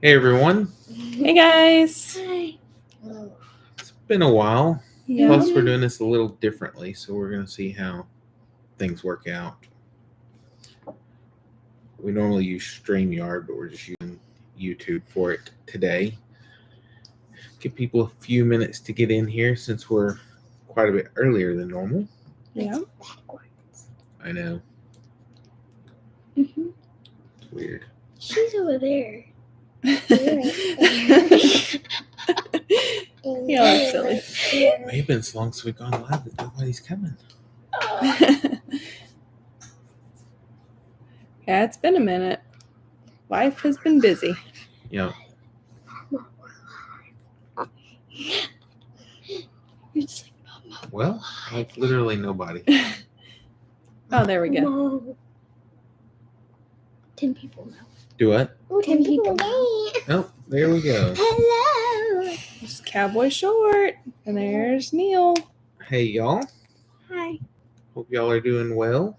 Hey everyone, Hey guys. Hi. it's been a while. Yeah. Plus, we're doing this a little differently, so we're going to see how things work out. We normally use StreamYard, but we're just using YouTube for it today. Give people a few minutes to get in here since we're quite a bit earlier than normal. Yeah. I know, Mm-hmm. it's weird. She's over there. You all are silly. It may have been so long since we've gone live that nobody's coming. Yeah, it's been a minute. Life has been busy. Yeah. You're just like, Mama. Well, like literally nobody. Oh, there we go. Mom. 10 people now. Do what? 10 people now. Oh, there we go. Hello. There's Cowboy Short. And there's Neil. Hey y'all. Hi. Hope y'all are doing well.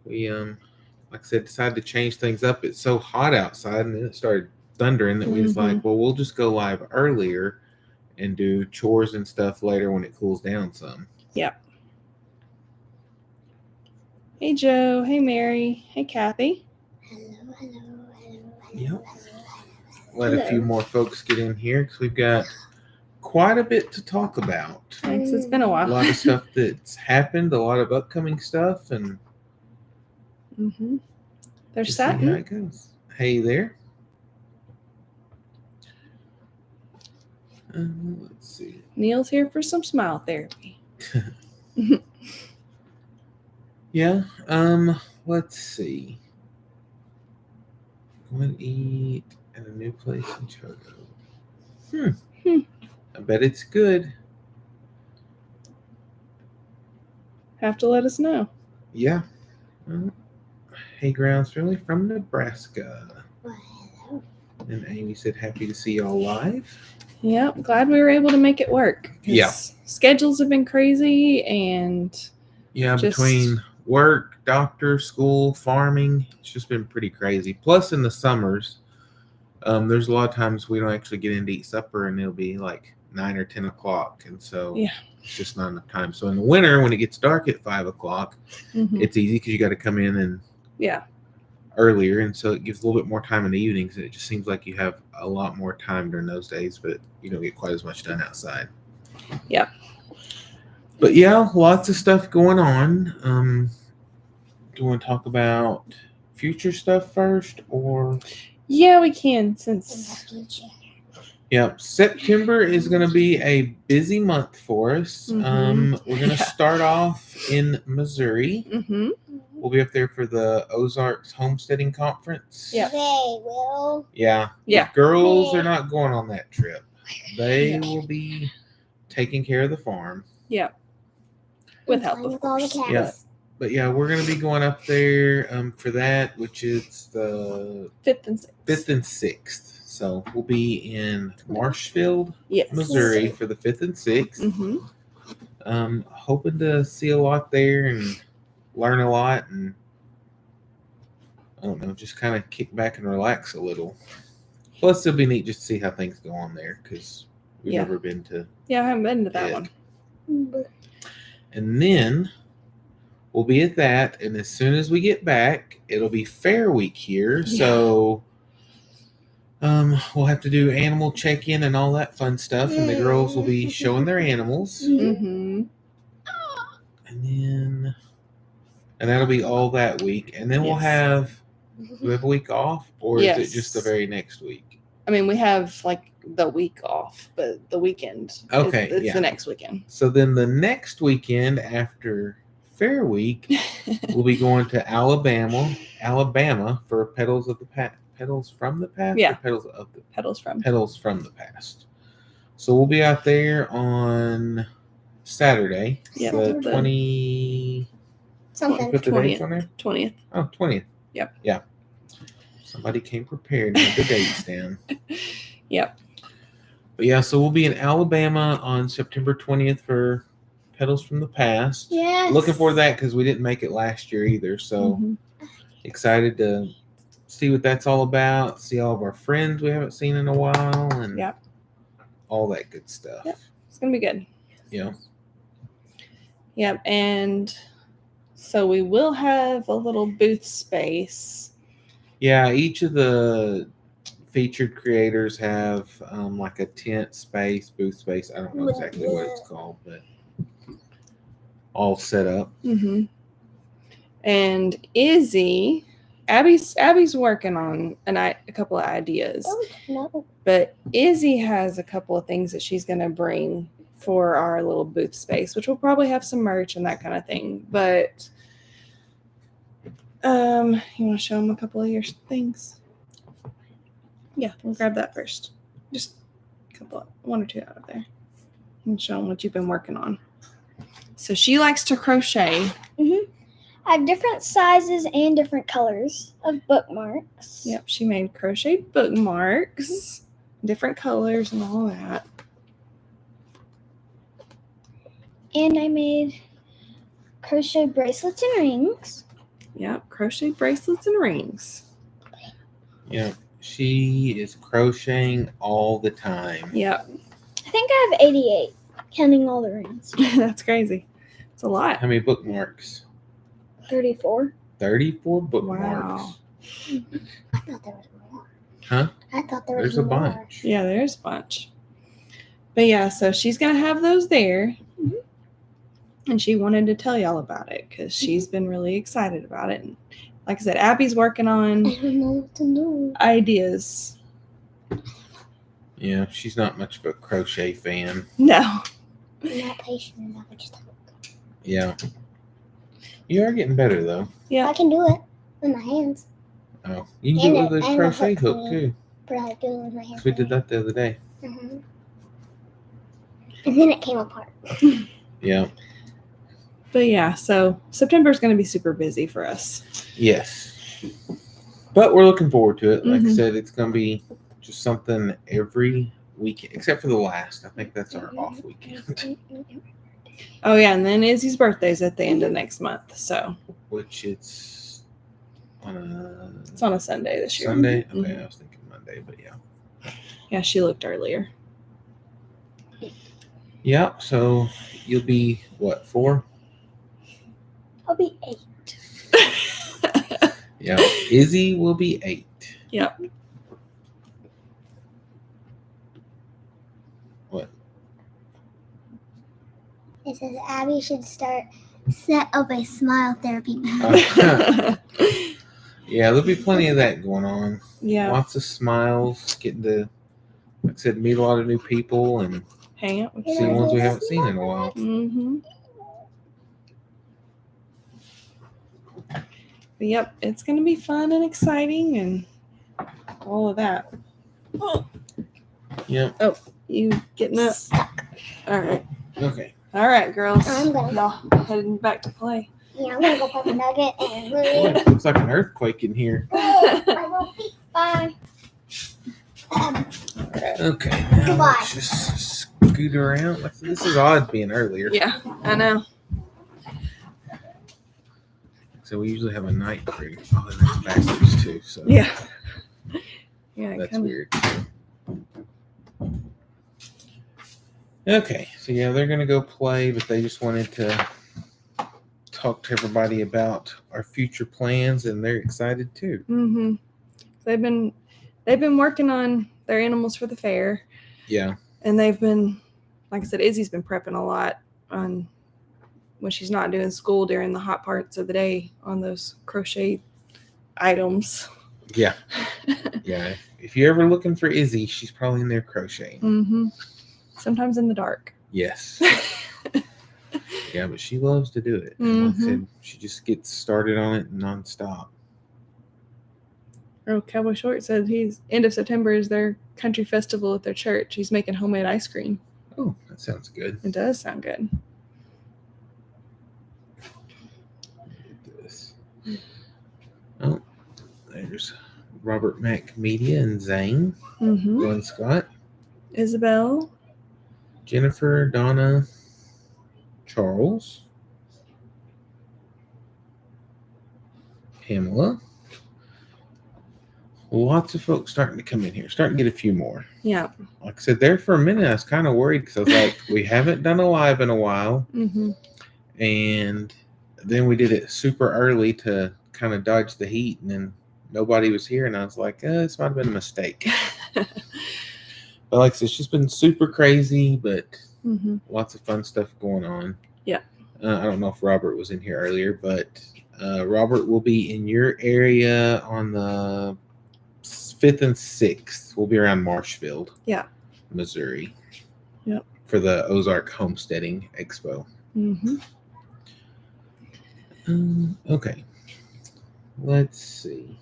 We like I said, decided to change things up. It's so hot outside, and then it started thundering that we was like, well, we'll just go live earlier and do chores and stuff later when it cools down some. Yep. Hey Joe. Hey Mary. Hey Kathy. Hello. Yep. Let a few more folks get in here because we've got quite a bit to talk about. Thanks. It's been a A while. lot of stuff that's happened, a lot of upcoming stuff, and Mm-hmm. There's just see how Satin. it goes. Hey there. Let's see. Neil's here for some smile therapy. Yeah. Let's see. Going to eat at a new place in Chogo. I bet it's good. Have to let us know. Yeah. Hey, Grounds Family from Nebraska. Well, hello. And Amy said, happy to see y'all live. Yep. Glad we were able to make it work. 'Cause Yeah. Schedules have been crazy and Yeah, Just- between work, doctor, school, farming, it's just been pretty crazy. Plus, in the summers, there's a lot of times we don't actually get in to eat supper, and it'll be like 9 or 10 o'clock, and so Yeah. it's just not enough time. So in the winter, when it gets dark at 5 o'clock, it's easy because you got to come in and yeah. earlier, and so it gives a little bit more time in the evenings, and it just seems like you have a lot more time during those days, but you don't get quite as much done outside. Yep. But yeah, lots of stuff going on. Do you want to talk about future stuff first, or? Yeah, we can since Yeah, September is going to be a busy month for us. Mhm. We're going to start off in Missouri. mm-hmm. We'll be up there for the Ozarks Homesteading Conference. Yeah. They will. Yeah. Yeah. The girls are not going on that trip. They Yeah. will be taking care of the farm. With help, Playing of with all the course. cats. Yeah. But yeah, we're going to be going up there for that, which is the 5th and 6th. 5th and 6th. So we'll be in Marshfield, Yes. Missouri for the 5th and 6th. Mm-hmm. Hoping to see a lot there and learn a lot, and I don't know, just kind of kick back and relax a little. Plus, it'll be neat just to see how things go on there because we've Yeah. never been to. Yeah, I haven't been to that Yeah. one. And then we'll be at that, and as soon as we get back, it'll be Fair Week here. Yeah. So we'll have to do animal check-in and all that fun stuff, and the girls will be showing their animals. Mm-hmm. And that'll be all that week. And then we'll Yes. have, do we have a week off, or Yes. is it just the very next week? I mean, we have like the week off, but the weekend. Okay, It's yeah. the next weekend. So then the next weekend after Fair Week, we'll be going to Alabama for Petals of the Past. Petals from the Past? Yeah. Or Petals of the Petals from. the Past. So we'll be out there on Saturday. Yeah. The 20... Something. Put the dates on there? 20th. Oh, 20th. Yep. Yeah. Somebody came prepared and had the dates down. Yep. But yeah, so we'll be in Alabama on September 20th for Petals from the Past. Yes. Looking forward to that because we didn't make it last year either. So Mhm. excited to see what that's all about. See all of our friends we haven't seen in a while, and Yep. all that good stuff. Yep. It's gonna be good. Yeah. Yep. And so we will have a little booth space. Yeah, each of the featured creators have like a tent space, booth space. I don't know exactly what it's called, but all set up. Mm-hmm. And Izzy, Abby's working on a couple of ideas, No. but Izzy has a couple of things that she's going to bring for our little booth space, which will probably have some merch and that kind of thing. But you want to show them a couple of your things? Yeah, we'll grab that first. Just a couple, one or two out of there, and show them what you've been working on. So she likes to crochet. Mm-hmm. I have different sizes and different colors of bookmarks. Yep, she made crochet bookmarks, different colors and all that. And I made crochet bracelets and rings. Yep, crochet bracelets and rings. Yeah, she is crocheting all the time. Yep, I think I have 88, counting all the rings. that's crazy. It's a lot. How many bookmarks? 34. 34 bookmarks. Wow. I thought there was more. Huh? I thought there was There's a more. bunch. Yeah, there's a bunch. But yeah, so she's going to have those there. Mhm. And she wanted to tell y'all about it because she's been really excited about it. And like I said, Abby's working I on don't know what to do. ideas. Yeah, she's not much of a crochet fan. No. I'm not patient enough. I just Yeah. You are getting better, though. Yeah. I can do it with my hands, Oh, you can do it with a And a crochet hook hook, thingy. too. but I do it with my hands. 'Cause we did that the other day. Mhm. And then it came apart. Yeah. But yeah, so September is going to be super busy for us. Yes. But we're looking forward to it. Like I Mhm. said, it's going to be just something every weekend, except for the last. I think that's our off weekend, Oh yeah, and then Izzy's birthday's at the end of next month, so which it's on it's on a Sunday a this year. Sunday. Okay, Mhm. I was thinking Monday, but yeah. Yeah, she looked earlier. Yeah, so you'll be, what, 4? I'll be 8. Yeah, Izzy will be 8. Yep. What? It says Abby should set up a smile therapy. Yeah, there'll be plenty of that going on. Yeah, Lots of smiles, getting to, like I said, meet a lot of new people and hang out with see ones we haven't seen in a while. Mm-hmm. But yep, it's going to be fun and exciting and all of that. Yep. You getting up? All right. Okay. All right, girls. I'm gonna- Y'all heading back to play. Yeah, I'm gonna go pop a nugget and Boy, leave. it looks like an earthquake in here. I will be fine. Okay, now Goodbye. let's just scoot around. Like, this is odd being earlier. Yeah, I know. So we usually have a night crew. Oh, and that's backwards too. So Yeah. Yeah, that's kinda. weird. Okay, so yeah, they're gonna go play, but they just wanted to talk to everybody about our future plans, and they're excited too. Mm-hmm. They've been working on their animals for the fair, Yeah, and they've been, like I said, Izzy's been prepping a lot on when she's not doing school during the hot parts of the day on those crochet items. yeah, yeah. If you're ever looking for Izzy, she's probably in there crocheting. Mm-hmm. Sometimes in the dark. Yes. Yeah, but she loves to do it. And like I said, she just gets started on it nonstop. Oh, Cowboy Short said he's end of September is their country festival at their church. He's making homemade ice cream. Oh, that sounds good. It does sound good. Oh, there's Robert Mack Media and Zane, Mm-hmm. Glenn Scott, Isabel. Jennifer, Donna, Charles, Pamela, Lots of folks starting to come in here, starting to get a few more. Yeah. Like I said, there for a minute, I was kind of worried because I was like, we haven't done a live in a while. Mm-hmm. And then we did it super early to kind of dodge the heat, and then nobody was here, and I was like, this might have been a mistake. But like I said, it's just been super crazy, but lots of fun stuff going on. Yeah. I don't know if Robert was in here earlier, but Robert will be in your area on the 5th and 6th. We'll be around Marshfield, Missouri. Yep. For the Ozark Homesteading Expo. Mm-hmm. Okay. Let's see.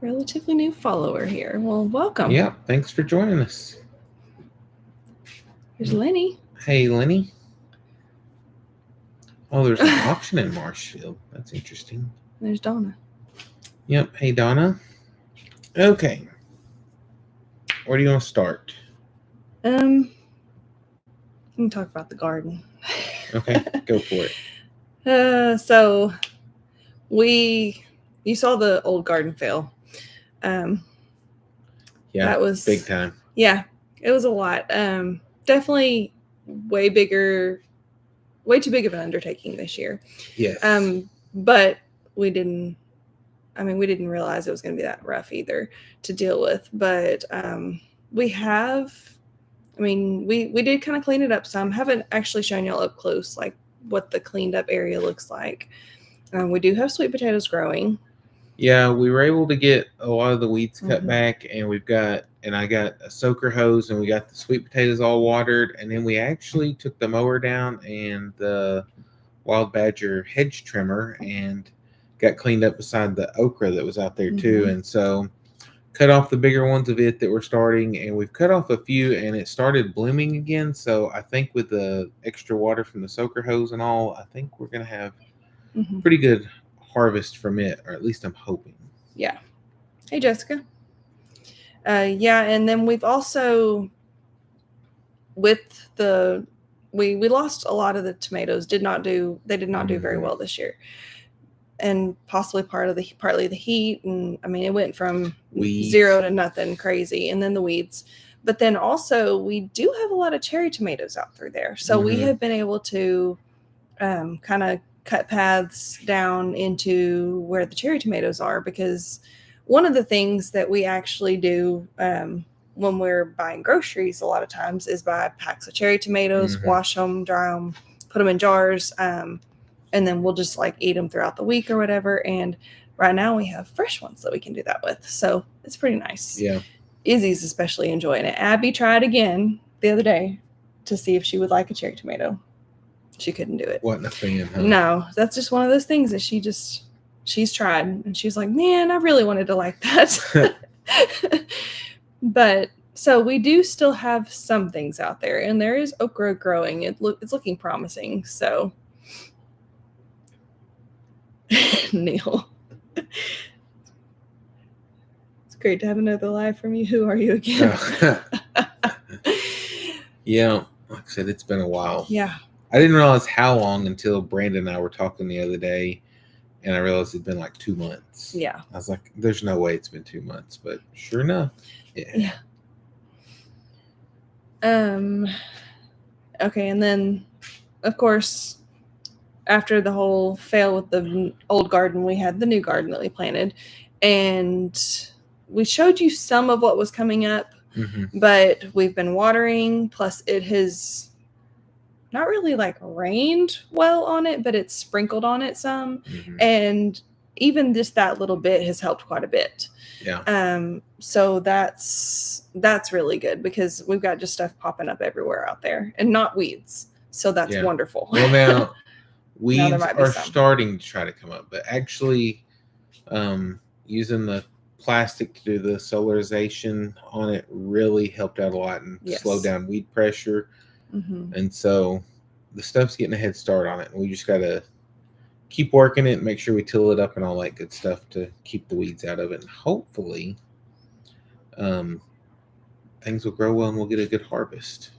Relatively new follower here. Well, welcome. Yeah, thanks for joining us. Here's Lenny. Hey, Lenny. Oh, there's an auction in Marshfield. That's interesting. There's Donna. Yep. Hey, Donna. Okay. Where do you want to start? We can talk about the garden. Okay, go for it. So you saw the old garden fail. Yeah, that was big time. Yeah, it was a lot. Definitely way too big of an undertaking this year. Yes. But we didn't realize it was going to be that rough either to deal with. But we did kind of clean it up some. Haven't actually shown y'all up close like what the cleaned up area looks like. We do have sweet potatoes growing. Yeah, we were able to get a lot of the weeds cut back, and I got a soaker hose, and we got the sweet potatoes all watered, and then we actually took the mower down and the wild badger hedge trimmer and got cleaned up beside the okra that was out there too. And so cut off the bigger ones of it that were starting, and we've cut off a few, and it started blooming again. So I think with the extra water from the soaker hose and all, I think we're going to have pretty good harvest from it, or at least I'm hoping. Yeah. Hey, Jessica. And then we've also, we lost a lot of the tomatoes. They did not do very well this year. And possibly partly the heat. And I mean, it went from weeds. 0 to nothing crazy. And then the weeds. But then also we do have a lot of cherry tomatoes out through there. So we have been able to kind of cut paths down into where the cherry tomatoes are, because one of the things that we actually do when we're buying groceries a lot of times is buy packs of cherry tomatoes, wash them, dry them, put them in jars, and then we'll just like eat them throughout the week or whatever. And right now we have fresh ones that we can do that with. So it's pretty nice. Yeah. Izzy's especially enjoying it. Abby tried again the other day to see if she would like a cherry tomato. She couldn't do it. Wasn't a fan, huh? No, that's just one of those things that she's tried. And she's like, man, I really wanted to like that. But so we do still have some things out there, and there is okra growing. It's looking promising. So Neil. It's great to have another live from you. Who are you again? Yeah, like I said, it's been a while. Yeah. I didn't realize how long until Brandon and I were talking the other day, and I realized it'd been like 2 months. Yeah. I was like, there's no way it's been 2 months, but sure enough. Yeah. Okay, and then of course, after the whole fail with the old garden, we had the new garden that we planted, and we showed you some of what was coming up, but we've been watering, plus it has not really like rained well on it, but it's sprinkled on it some. And even just that little bit has helped quite a bit. Yeah. So that's really good, because we've got just stuff popping up everywhere out there and not weeds. So that's wonderful. Well, now weeds are some starting to try to come up, but actually using the plastic to do the solarization on it really helped out a lot and slowed down weed pressure. And so the stuff's getting a head start on it, and we just got to keep working it and make sure we till it up and all that good stuff to keep the weeds out of it. And hopefully things will grow well and we'll get a good harvest.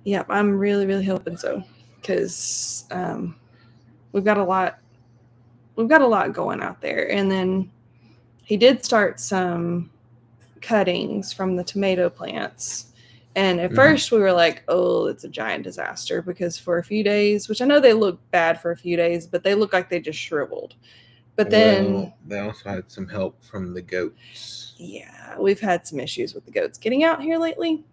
Yeah, I'm really, really hoping so, because we've got a lot going out there. And then he did start some cuttings from the tomato plants. And at first we were like, oh, it's a giant disaster, because for a few days, which I know they look bad for a few days, but they look like they just shriveled. But then they also had some help from the goats. Yeah, we've had some issues with the goats getting out here lately.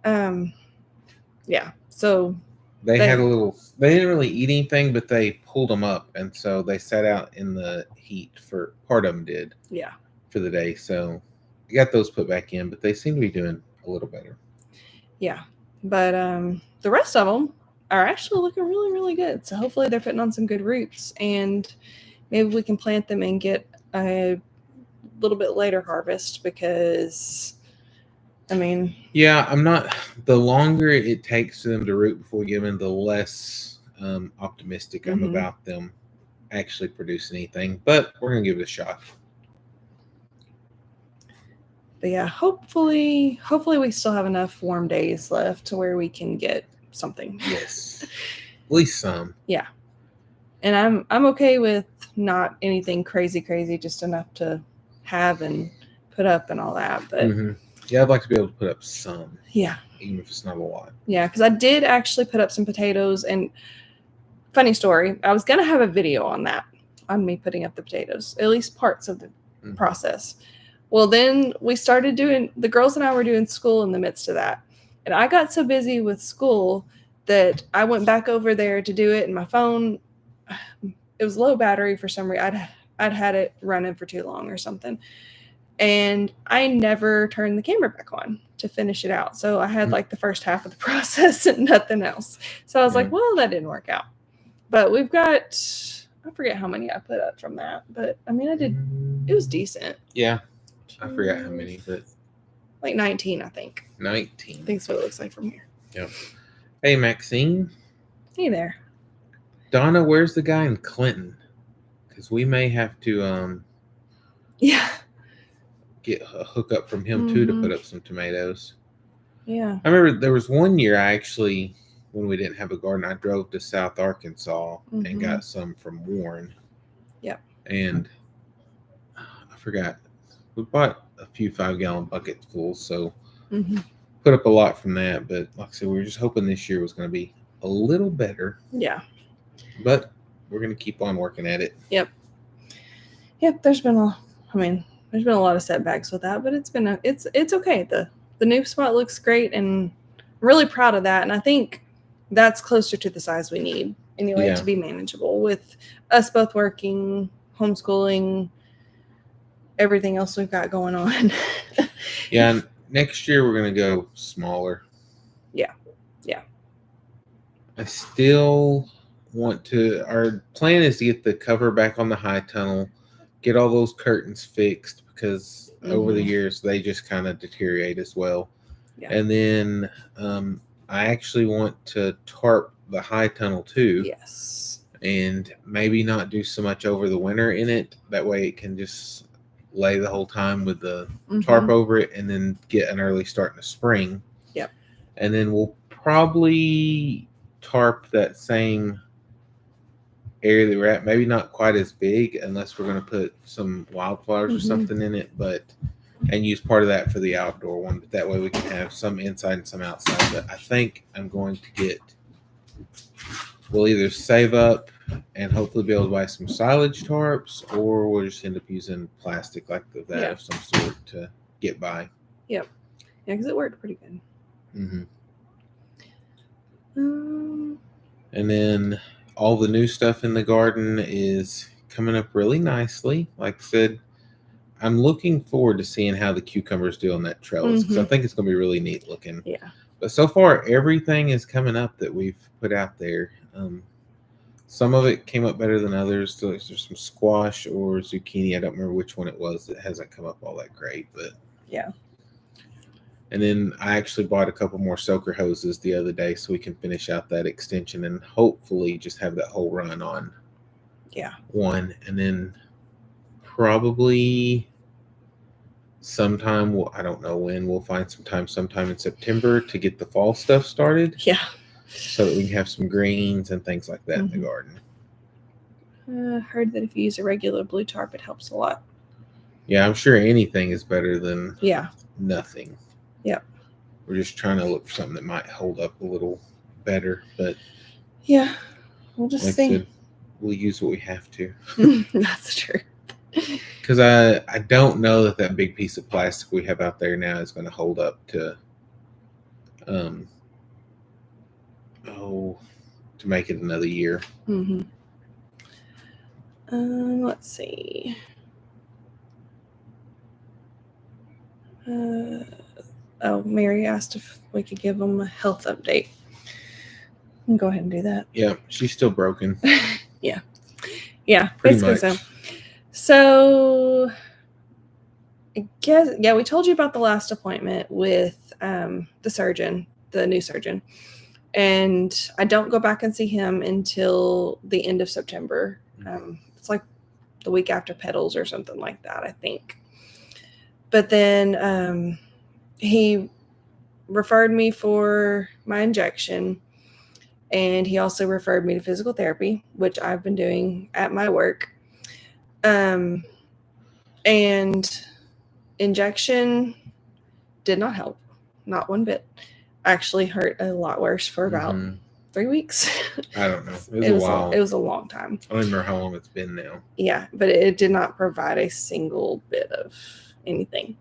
Yeah, so they had a little, they didn't really eat anything, but they pulled them up, and so they sat out in the heat for, part of them did. Yeah. For the day, so we got those put back in, but they seem to be doing a little better. Yeah, but the rest of them are actually looking really, really good. So hopefully they're putting on some good roots, and maybe we can plant them and get a little bit later harvest, because I mean, yeah, I'm not, the longer it takes for them to root before we give them, the less optimistic I'm about them actually producing anything, but we're gonna give it a shot. But yeah, hopefully we still have enough warm days left to where we can get something. Yes, at least some. Yeah, and I'm okay with not anything crazy, just enough to have and put up and all that. But yeah, I'd like to be able to put up some. Yeah, even if it's not a lot. Yeah, because I did actually put up some potatoes, and funny story, I was gonna have a video on that, on me putting up the potatoes, at least parts of the process. Well, then we started doing, the girls and I were doing school in the midst of that. And I got so busy with school that I went back over there to do it. And my phone, it was low battery for some reason. I'd had it running for too long or something. And I never turned the camera back on to finish it out. So I had like the first half of the process and nothing else. So I was like, well, that didn't work out. But we've got, I forget how many I put up from that. But I mean, I did, it was decent. Yeah. I forgot how many, but like 19, I think. 19. I think that's what it looks like from here. Yep. Hey, Maxine. Hey there. Donna, where's the guy in Clinton? Because we may have to yeah, get a hookup from him too to put up some tomatoes. Yeah. I remember there was one year I actually, when we didn't have a garden, I drove to South Arkansas and got some from Warren. Yep. And I forgot. We bought a few 5-gallon buckets full, so put up a lot from that. But like I said, we were just hoping this year was going to be a little better. Yeah. But we're going to keep on working at it. Yep. Yep. There's been a lot of setbacks with that, but it's okay. The new spot looks great, and I'm really proud of that. And I think that's closer to the size we need anyway to be manageable with us both working, homeschooling, everything else we've got going on. Yeah, and next year we're going to go smaller. Yeah. Yeah. I still want to, our plan is to get the cover back on the high tunnel, get all those curtains fixed, because over the years they just kind of deteriorate as well. Yeah. And then I actually want to tarp the high tunnel too. Yes. And maybe not do so much over the winter in it. That way it can just lay the whole time with the tarp over it, and then get an early start in the spring. Yep. And then we'll probably tarp that same area that we're at, maybe not quite as big unless we're going to put some wildflowers or something in it, and use part of that for the outdoor one. But that way we can have some inside and some outside. But I think I'm going to we'll either save up and hopefully be able to buy some silage tarps, or we'll just end up using plastic like that of some sort to get by. Yep. Yeah, because it worked pretty good. And then all the new stuff in the garden is coming up really nicely. Like I said, I'm looking forward to seeing how the cucumbers do on that trellis, because I think it's going to be really neat looking. Yeah. But so far, everything is coming up that we've put out there. Some of it came up better than others. So there's some squash or zucchini. I don't remember which one it was that hasn't come up all that great, but yeah. And then I actually bought a couple more soaker hoses the other day so we can finish out that extension and hopefully just have that whole run on one. And then probably sometime, I don't know when, we'll find some time sometime in September to get the fall stuff started. Yeah. So that we can have some greens and things like that in the garden. Heard that if you use a regular blue tarp, it helps a lot. Yeah, I'm sure anything is better than Yeah. nothing. Yep. We're just trying to look for something that might hold up a little better, but Yeah. We'll just like I see. said, we'll use what we have to. That's true. Because I don't know that big piece of plastic we have out there now is going to hold up to to make it another year. Mm-hmm. Let's see. Mary asked if we could give them a health update. I'll go ahead and do that. Yeah, she's still broken. Yeah, Pretty basically much. So I guess, yeah, we told you about the last appointment with the surgeon, the new surgeon. And I don't go back and see him until the end of September. It's like the week after pedals or something like that, I think. But then he referred me for my injection, and he also referred me to physical therapy, which I've been doing at my work. And injection did not help, not one bit. Actually hurt a lot worse for about 3 weeks. I don't know. It was a while. It was a long time. I don't even remember how long it's been now. Yeah, but it did not provide a single bit of anything.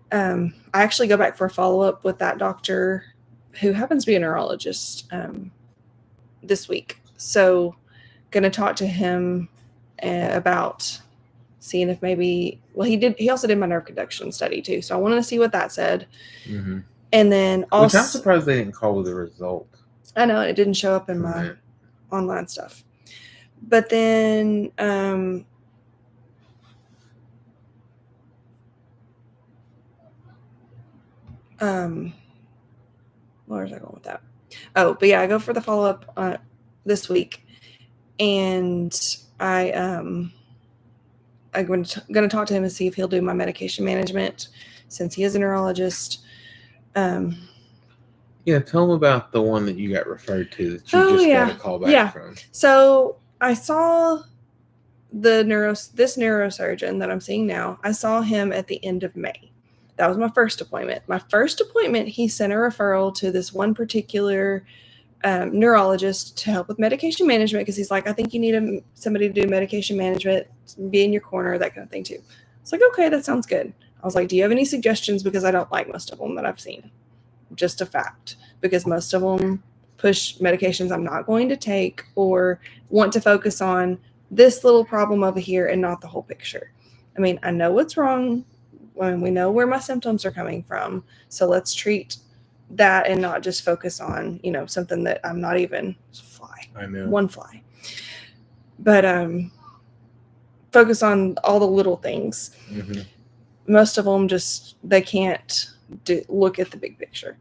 I actually go back for a follow-up with that doctor who happens to be a neurologist this week. So going to talk to him about seeing if maybe, well, he also did my nerve conduction study too. So I wanted to see what that said. Mm-hmm. And then also, which I'm surprised they didn't call with a result. I know it didn't show up in my online stuff. But then where was I going with that? Oh, but yeah, I go for the follow-up this week, and I'm going to talk to him and see if he'll do my medication management, since he is a neurologist. Yeah, tell him about the one that you got referred to that you got a call back from. So I saw this neurosurgeon that I'm seeing now. I saw him at the end of May. That was my first appointment. My first appointment, he sent a referral to this one particular neurologist to help with medication management, because he's like, I think you need somebody to do medication management, be in your corner, that kind of thing too. It's like, okay, that sounds good. I was like, do you have any suggestions? Because I don't like most of them that I've seen. Just a fact. Because most of them push medications I'm not going to take, or want to focus on this little problem over here and not the whole picture. I mean, I know what's wrong. When we know where my symptoms are coming from. So let's treat that and not just focus on, something that I'm not even one fly. But focus on all the little things. Mm-hmm. Most of them they can't look at the big picture.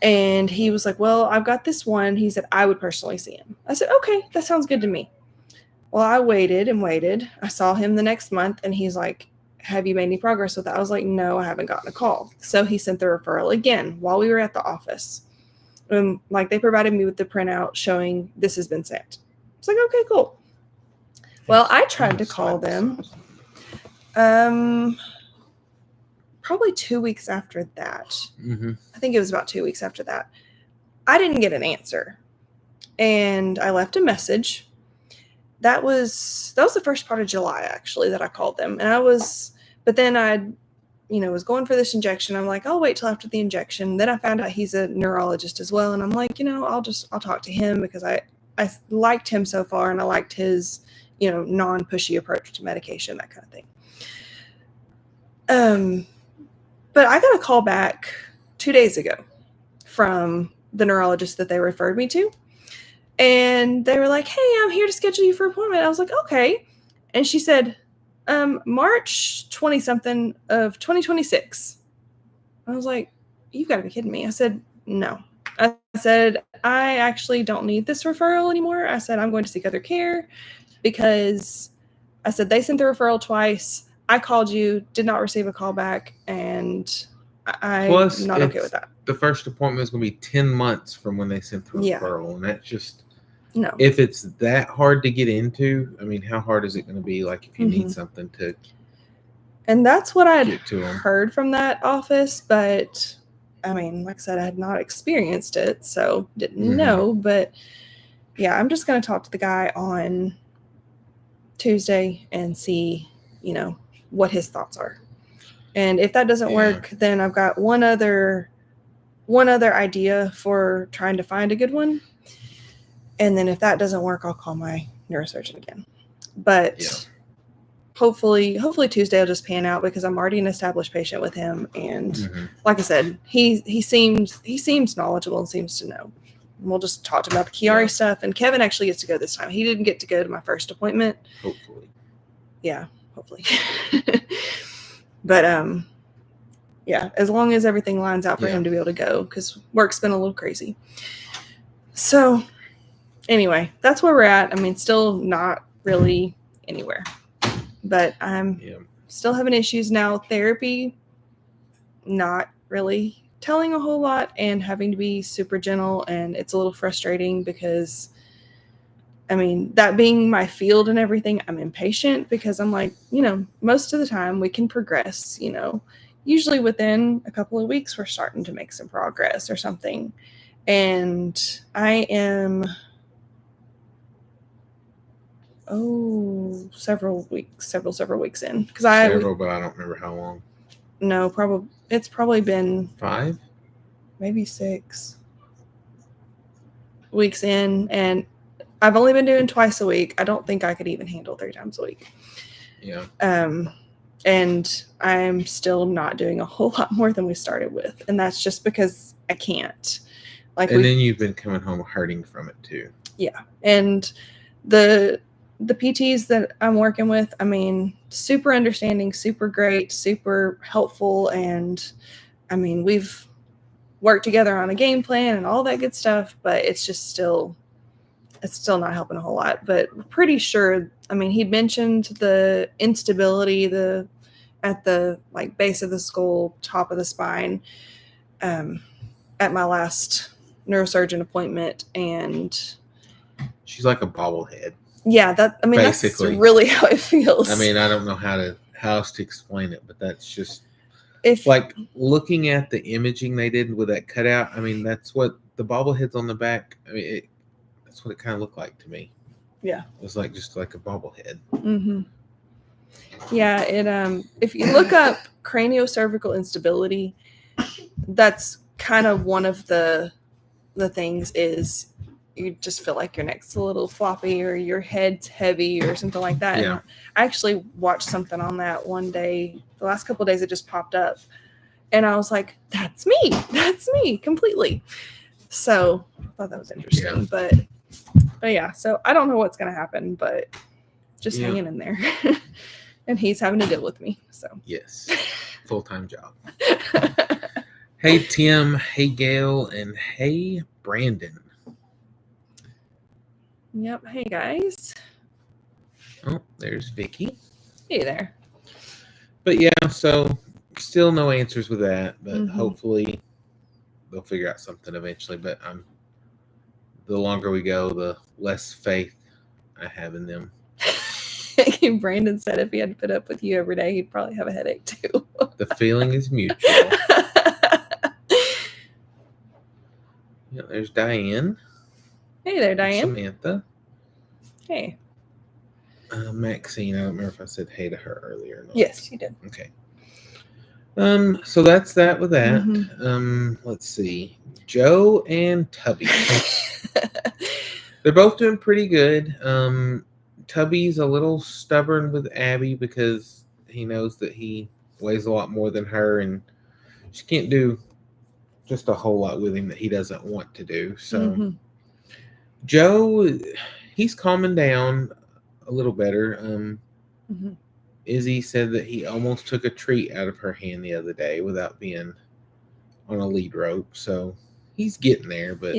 And he was like, well, I've got this one. He said, I would personally see him. I said, okay, that sounds good to me. Well, I waited and waited. I saw him the next month, and he's like, have you made any progress with that? I was like, no, I haven't gotten a call. So he sent the referral again while we were at the office. They provided me with the printout showing this has been sent. It's like, okay, cool. Well, I tried to call them probably 2 weeks after that. Mm-hmm. I think it was about 2 weeks after that. I didn't get an answer. And I left a message. That was the first part of July, actually, that I called them. But then I, was going for this injection. I'm like, I'll wait till after the injection. Then I found out he's a neurologist as well. And I'm like, I'll talk to him, because I liked him so far, and I liked his, non-pushy approach to medication, that kind of thing. But I got a call back 2 days ago from the neurologist that they referred me to. And they were like, hey, I'm here to schedule you for an appointment. I was like, okay. And she said, March 20-something of 2026. I was like, you've got to be kidding me. I said, no. I said, I actually don't need this referral anymore. I said, I'm going to seek other care, because I said, they sent the referral twice. I called you, did not receive a call back, and I'm not okay with that. The first appointment is going to be 10 months from when they sent the referral, and that's just No. If it's that hard to get into, I mean, how hard is it going to be? Like if you need something to And that's what I'd get to 'em. heard from that office, but I mean, like I said, I had not experienced it, so didn't know. But yeah, I'm just going to talk to the guy on Tuesday and see, what his thoughts are. And if that doesn't work, then I've got one other idea for trying to find a good one. And then if that doesn't work, I'll call my neurosurgeon again. But hopefully Tuesday will just pan out because I'm already an established patient with him. And like I said, he seems knowledgeable and seems to know. We'll just talk to him about the Chiari stuff. And Kevin actually gets to go this time. He didn't get to go to my first appointment. Hopefully. Yeah, hopefully. But as long as everything lines out for him to be able to go, because work's been a little crazy. So anyway, that's where we're at. I mean, still not really anywhere, but I'm still having issues now. Therapy, not really telling a whole lot and having to be super gentle. And it's a little frustrating because, I mean, that being my field and everything, I'm impatient because I'm like, most of the time we can progress, usually within a couple of weeks, we're starting to make some progress or something. And I am, several weeks in. But I don't remember how long. No, it's probably been 5, maybe 6 weeks in, and I've only been doing twice a week. I don't think I could even handle 3 times a week. Yeah. And I'm still not doing a whole lot more than we started with, and that's just because I can't. And then you've been coming home hurting from it too. Yeah, and the PTs that I'm working with, I mean, super understanding, super great, super helpful. And I mean, we've worked together on a game plan and all that good stuff, but it's still not helping a whole lot. But we're pretty sure, I mean, he mentioned the instability, at the base of the skull, top of the spine, at my last neurosurgeon appointment. And she's like a bobblehead. Yeah, basically, that's really how it feels. I mean, I don't know how else to explain it, but that's just looking at the imaging they did with that cutout. I mean, that's what the bobbleheads on the back. I mean, that's what it kind of looked like to me. Yeah, it was just like a bobblehead. Yeah, if you look up craniocervical instability, that's kind of one of the things is. You just feel like your neck's a little floppy or your head's heavy or something like that. Yeah. And I actually watched something on that one day. The last couple of days it just popped up. And I was like, that's me completely. So I thought that was interesting. Yeah. But yeah, so I don't know what's going to happen, but just hanging in there. And he's having to deal with me. So yes, full-time job. Hey, Tim. Hey, Gail. And hey, Brandon. Yep. Hey, guys. Oh, there's Vicky. Hey there. But yeah, so still no answers with that, but hopefully they'll figure out something eventually. But the longer we go, the less faith I have in them. Brandon said if he had to put up with you every day, he'd probably have a headache too. The feeling is mutual. Yeah, there's Diane. Hey there, Diane. Samantha. Hey. Maxine. I don't remember if I said hey to her earlier. Yes, you did. Okay. So that's that with that. Let's see. Joe and Tubby. They're both doing pretty good. Tubby's a little stubborn with Abby because he knows that he weighs a lot more than her and she can't do just a whole lot with him that he doesn't want to do. So Joe, he's calming down a little better. Izzy said that he almost took a treat out of her hand the other day without being on a lead rope. So he's getting there, but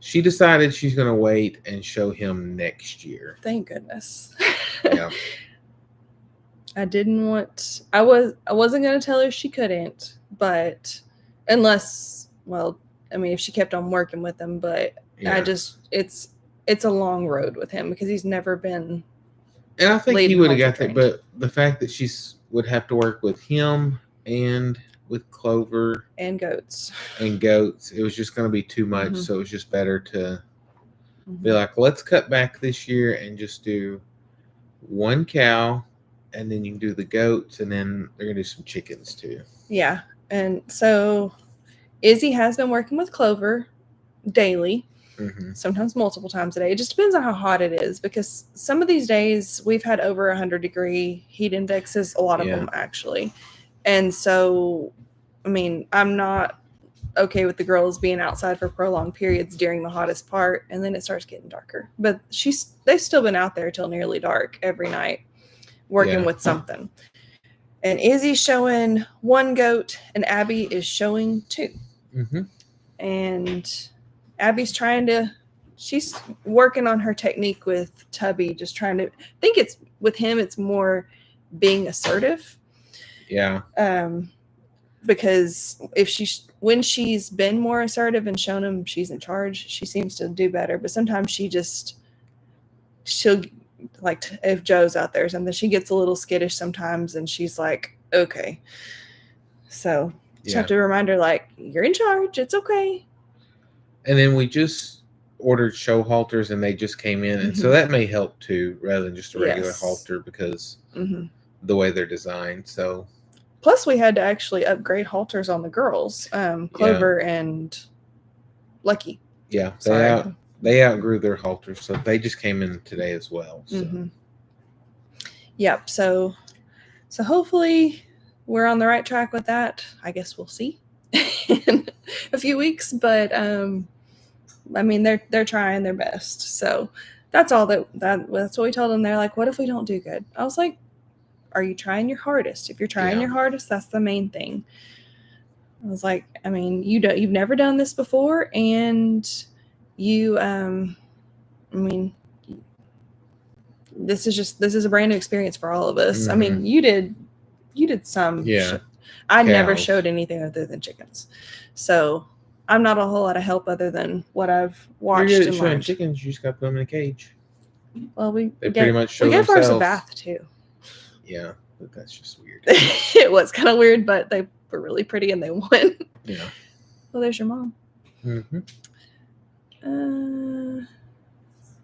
she decided she's going to wait and show him next year. Thank goodness. Yeah. I wasn't going to tell her she couldn't, but unless, well, I mean, if she kept on working with him, but it's it's a long road with him because he's never been. And I think he leading would have halter got that, trained. but the fact that would have to work with him and with Clover And goats. and goats, it was just going to be too much. Mhm. So it was just better to be Mhm. like, let's cut back this year and just do one cow, and then you can do the goats, and then they're going to do some chickens too. Yeah. And so Izzy has been working with Clover daily, sometimes multiple times a day. It just depends on how hot it is, because some of these days we've had over 100-degree heat indexes, a lot of them actually. And so, I mean, I'm not okay with the girls being outside for prolonged periods during the hottest part, and then it starts getting darker. But they've still been out there till nearly dark every night working with something. And Izzy's showing 1 goat, and Abby is showing 2. And Abby's she's working on her technique with Tubby, just trying to, I think it's with him, it's more being assertive. Yeah. Because when she's been more assertive and shown him she's in charge, she seems to do better. But sometimes she'll like, if Joe's out there or something, she gets a little skittish sometimes, and she's like, okay. So just have to remind her, like, you're in charge. It's okay. And then we just ordered show halters, and they just came in. And so that may help too, rather than just a regular halter, because the way they're designed. So plus we had to actually upgrade halters on the girls, Clover and Lucky. Yeah. They outgrew their halters, so they just came in today as well. So. Yep. So hopefully we're on the right track with that. I guess we'll see in a few weeks, but I mean, they're trying their best. So that's all that's what we told them. They're like, what if we don't do good? I was like, are you trying your hardest? If you're trying your hardest, that's the main thing. I was like, I mean, you've never done this before, and you, I mean, this is a brand new experience for all of us. I mean, you did some. Yeah. I never showed anything other than chickens, so I'm not a whole lot of help other than what I've watched. You're good at showing chickens. You just got to put them in a cage. Well, they pretty much show gave themselves. ours a bath too. Yeah, but that's just weird. It was kind of weird, but they were really pretty and they won. Yeah. Well, there's your mom.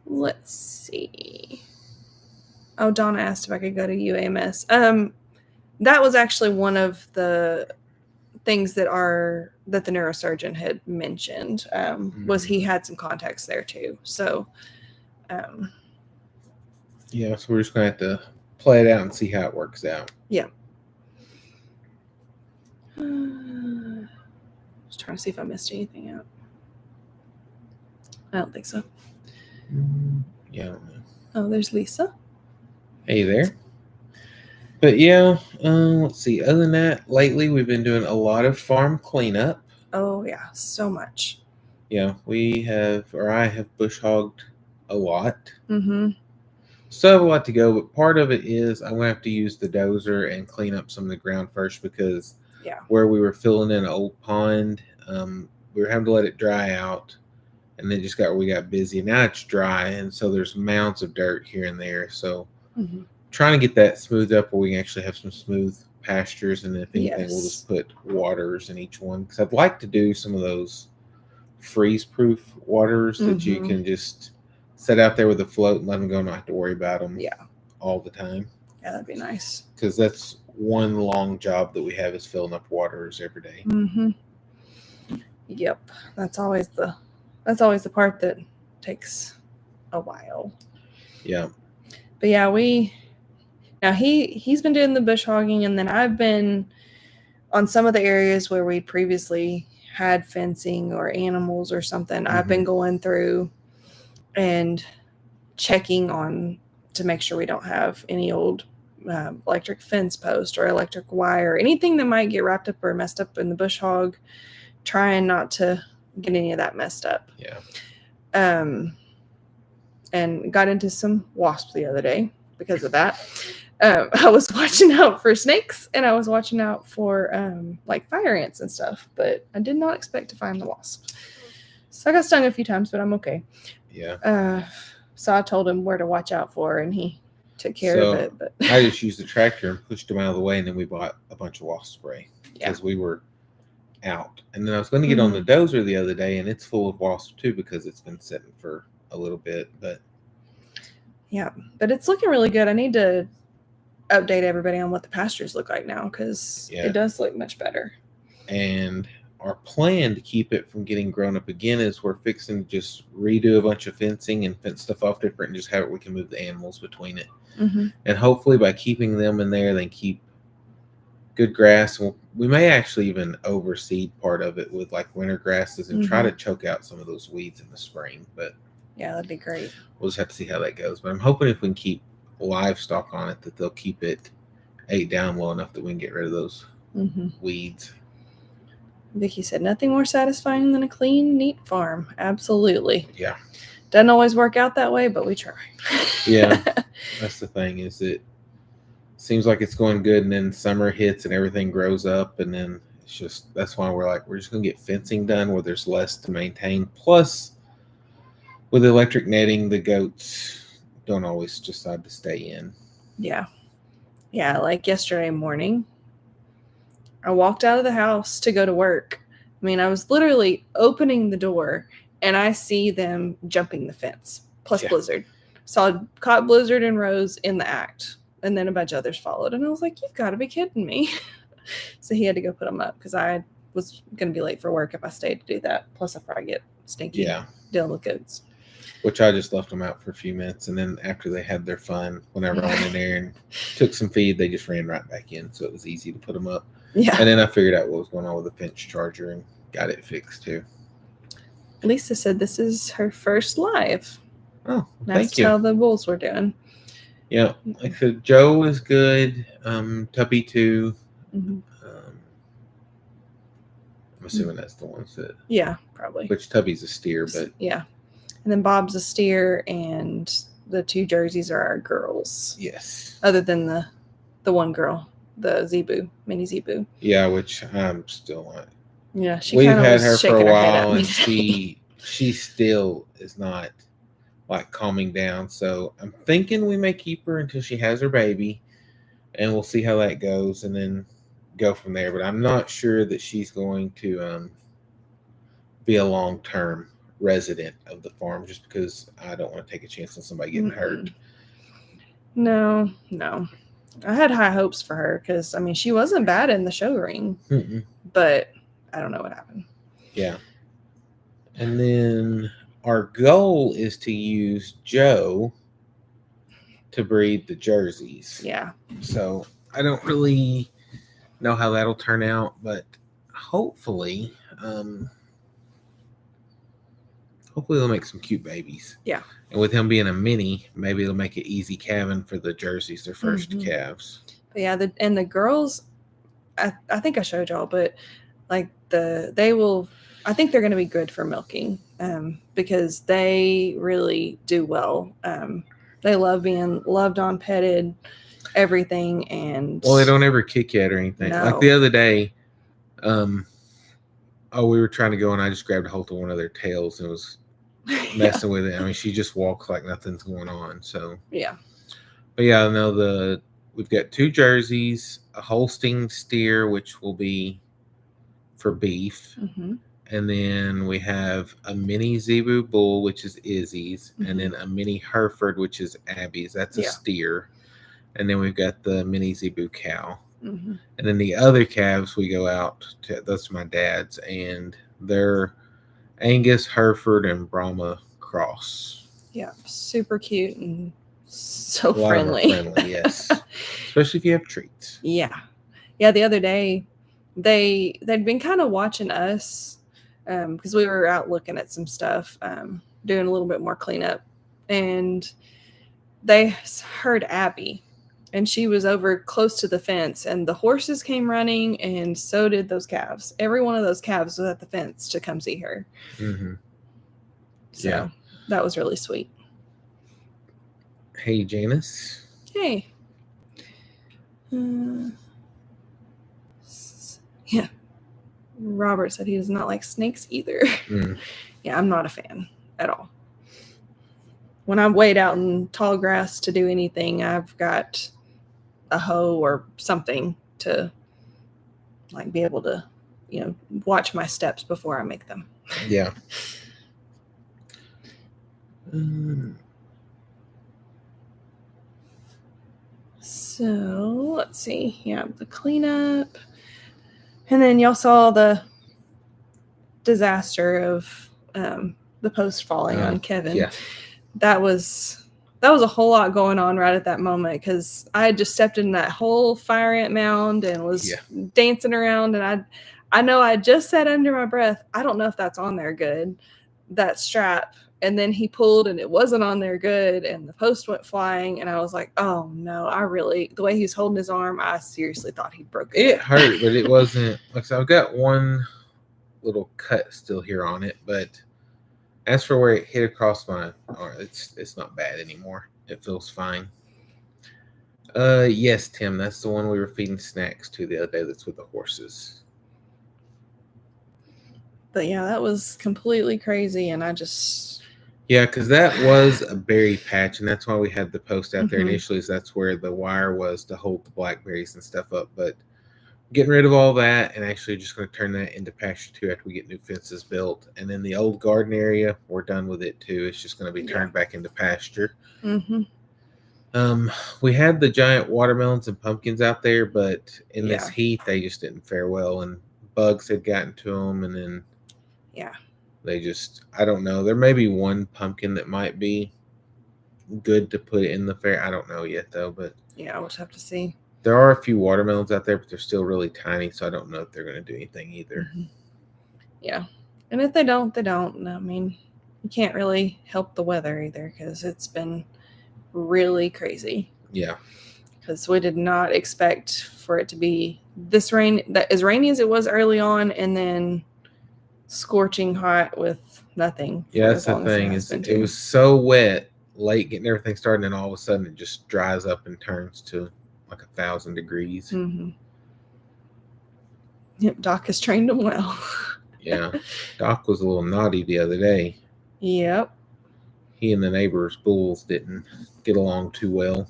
Let's see. Oh, Donna asked if I could go to UAMS. That was actually one of the things that the neurosurgeon had mentioned, was he had some contacts there too. So, yeah, so we're just going to have to play it out and see how it works out. Yeah. Just trying to see if I missed anything out. I don't think so. Yeah, I don't know. Oh, there's Lisa. Hey there. But yeah, let's see. Other than that, lately we've been doing a lot of farm cleanup. Oh yeah, so much. Yeah, I have bush hogged a lot. Still have a lot to go, but part of it is I'm going to have to use the dozer and clean up some of the ground first, because where we were filling in an old pond, we were having to let it dry out, and then we got busy. Now it's dry, and so there's mounds of dirt here and there. So trying to get that smoothed up where we can actually have some smooth pastures, and if anything, we'll just put waters in each one, because I'd like to do some of those freeze-proof waters that you can just set out there with a float and let them go, not have to worry about them all the time. Yeah, that'd be nice. Because that's one long job that we have, is filling up waters every day. Yep, that's always the part that takes a while. Yeah. But yeah, he's been doing the bush hogging, and then I've been on some of the areas where we previously had fencing or animals or something. I've been going through and checking on to make sure we don't have any old electric fence post or electric wire, anything that might get wrapped up or messed up in the bush hog, trying not to get any of that messed up. Yeah. And got into some wasps the other day because of that. I was watching out for snakes, and I was watching out for like fire ants and stuff, but I did not expect to find the wasp. So I got stung a few times, but I'm okay. Yeah. So I told him where to watch out for, and he took care of it. But I just used the tractor and pushed them out of the way, and then we bought a bunch of wasp spray because we were out. And then I was going to get on the dozer the other day, and it's full of wasps too because it's been sitting for a little bit. But it's looking really good. I need to update everybody on what the pastures look like now because it does look much better. And our plan to keep it from getting grown up again is we're fixing to just redo a bunch of fencing and fence stuff off different and just have it we can move the animals between it. And hopefully by keeping them in there, they keep good grass. We may actually even overseed part of it with like winter grasses and try to choke out some of those weeds in the spring. But yeah, that'd be great. We'll just have to see how that goes. But I'm hoping if we can keep livestock on it, that they'll keep it ate down well enough that we can get rid of those weeds. Vicky said, nothing more satisfying than a clean, neat farm. Absolutely. Yeah. Doesn't always work out that way, but we try. Yeah. That's the thing, is it seems like it's going good, and then summer hits and everything grows up, and then it's just, that's why we're just going to get fencing done where there's less to maintain. Plus, with electric netting, the goats don't always decide to stay in. Yeah. Yeah, like yesterday morning, I walked out of the house to go to work. I mean, I was literally opening the door, and I see them jumping the fence, plus Blizzard. Caught Blizzard and Rose in the act, and then a bunch of others followed. And I was like, you've got to be kidding me. So he had to go put them up because I was going to be late for work if I stayed to do that. Plus, I probably get stinky dealing with goats. Which I just left them out for a few minutes, and then after they had their fun, whenever I went in there and took some feed, they just ran right back in, so it was easy to put them up. Yeah. And then I figured out what was going on with the fence charger and got it fixed too. Lisa said this is her first live. Oh, thank you. That's how the bulls were doing. Yeah, like I said, Joe is good. Tubby too. I'm assuming that's the ones that. Yeah, probably. Which Tubby's a steer, but yeah. And then Bob's a steer, and the two Jerseys are our girls. Yes. Other than the one girl, the Zebu, mini Zebu. Yeah, which I'm still not. Yeah, we've had her for a while, and she still is not like calming down. So I'm thinking we may keep her until she has her baby, and we'll see how that goes, and then go from there. But I'm not sure that she's going to be a long-term resident of the farm, just because I don't want to take a chance on somebody getting hurt. No. I had high hopes for her because, I mean, she wasn't bad in the show ring, but I don't know what happened. Yeah. And then our goal is to use Joe to breed the Jerseys. Yeah. So I don't really know how that'll turn out, but hopefully they'll make some cute babies. Yeah. And with him being a mini, maybe it'll make it easy calving for the Jerseys, their first calves. But yeah, the girls, I think I showed y'all, but like I think they're going to be good for milking because they really do well. They love being loved on, petted, everything. And well, they don't ever kick you out or anything. No. Like the other day, we were trying to go, and I just grabbed a hold of one of their tails and was messing with it. I mean, she just walks like nothing's going on. So yeah. But yeah, no, we've got two Jerseys, a Holstein steer, which will be for beef, and then we have a mini Zebu bull, which is Izzy's, and then a mini Hereford, which is Abby's. That's a steer, and then we've got the mini Zebu cow. And then the other calves we go out to, that's my dad's, and they're Angus, Hereford, and Brahma cross. Yeah, super cute and so friendly. Yes. Especially if you have treats. Yeah. The other day they'd been kind of watching us because we were out looking at some stuff, doing a little bit more cleanup, and they heard Abby. And she was over close to the fence, and the horses came running, and so did those calves. Every one of those calves was at the fence to come see her. So that was really sweet. Hey, Janice. Hey. Yeah. Robert said he does not like snakes either. Yeah, I'm not a fan at all. when I wade out in tall grass to do anything, I've got a hoe or something to like be able to, watch my steps before I make them. Yeah. So let's see. Yeah, the cleanup. And then y'all saw the disaster of the post falling on Kevin. Yeah. That was a whole lot going on right at that moment because I had just stepped in that whole fire ant mound and was dancing around, and I know I just said under my breath, I don't know if that's on there good, that strap. And then he pulled and it wasn't on there good, and the post went flying, and I was like, oh no, the way he was holding his arm, I seriously thought he'd broken it. It hurt, but it wasn't, like, so I've got one little cut still here on it, but as for where it hit across my arm, it's not bad anymore. It feels fine. Yes, Tim, that's the one we were feeding snacks to the other day that's with the horses. But yeah, that was completely crazy, and I just... Yeah, because that was a berry patch, and that's why we had the post out there initially, is that's where the wire was to hold the blackberries and stuff up. But getting rid of all that and actually just going to turn that into pasture too after we get new fences built. And then the old garden area, we're done with it too. It's just going to be turned back into pasture. We had the giant watermelons and pumpkins out there, but in this heat, they just didn't fare well, and bugs had gotten to them, and then they just, I don't know. There may be one pumpkin that might be good to put in the fair. I don't know yet though, but yeah, we'll just have to see. There are a few watermelons out there, but they're still really tiny, so I don't know if they're going to do anything either. Yeah. And if they don't, they don't. I mean, you can't really help the weather either because it's been really crazy. Yeah. Because we did not expect for it to be this as rainy as it was early on, and then scorching hot with nothing. Yeah, that's the thing. It was so wet late getting everything started, and all of a sudden it just dries up and turns to like 1,000 degrees. Yep, Doc has trained them well. Yeah, Doc was a little naughty the other day. Yep. He and the neighbor's bulls didn't get along too well.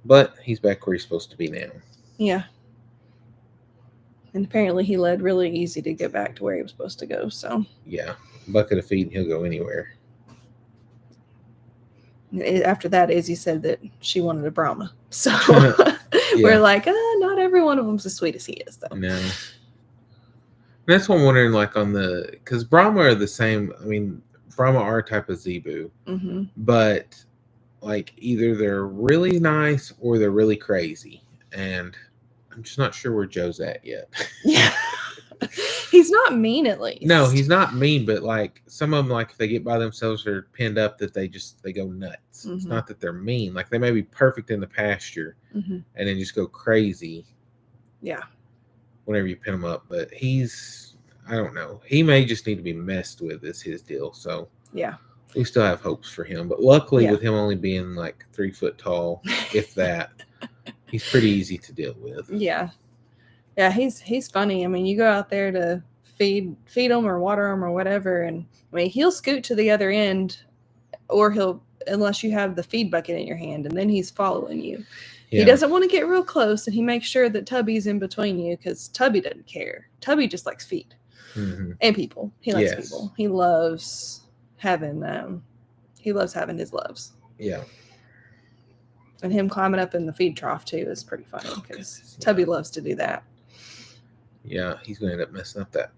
But he's back where he's supposed to be now. Yeah. And apparently he led really easy to get back to where he was supposed to go, so. Yeah, bucket of feed and he'll go anywhere. After that, Izzy said that she wanted a Brahma. So we're like, not every one of them's as sweet as he is, though. No. That's what I'm wondering, like, because Brahma are the same. I mean, Brahma are a type of zebu, but like either they're really nice or they're really crazy, and I'm just not sure where Joe's at yet. Yeah. He's not mean, at least. No, he's not mean, but like some of them, like if they get by themselves or pinned up, that they go nuts. It's not that they're mean. Like they may be perfect in the pasture and then just go crazy. Yeah. Whenever you pin him up, but I don't know. He may just need to be messed with, is his deal. So yeah, we still have hopes for him. But luckily, with him only being like 3 foot tall, if that, he's pretty easy to deal with. Yeah. Yeah, he's funny. I mean, you go out there to feed him or water him or whatever, and I mean, he'll scoot to the other end, or unless you have the feed bucket in your hand, and then he's following you. Yeah. He doesn't want to get real close, and he makes sure that Tubby's in between you because Tubby doesn't care. Tubby just likes feed and people. He likes people. He loves having his loves. Yeah. And him climbing up in the feed trough too is pretty funny because Tubby loves to do that. Yeah, he's going to end up messing up that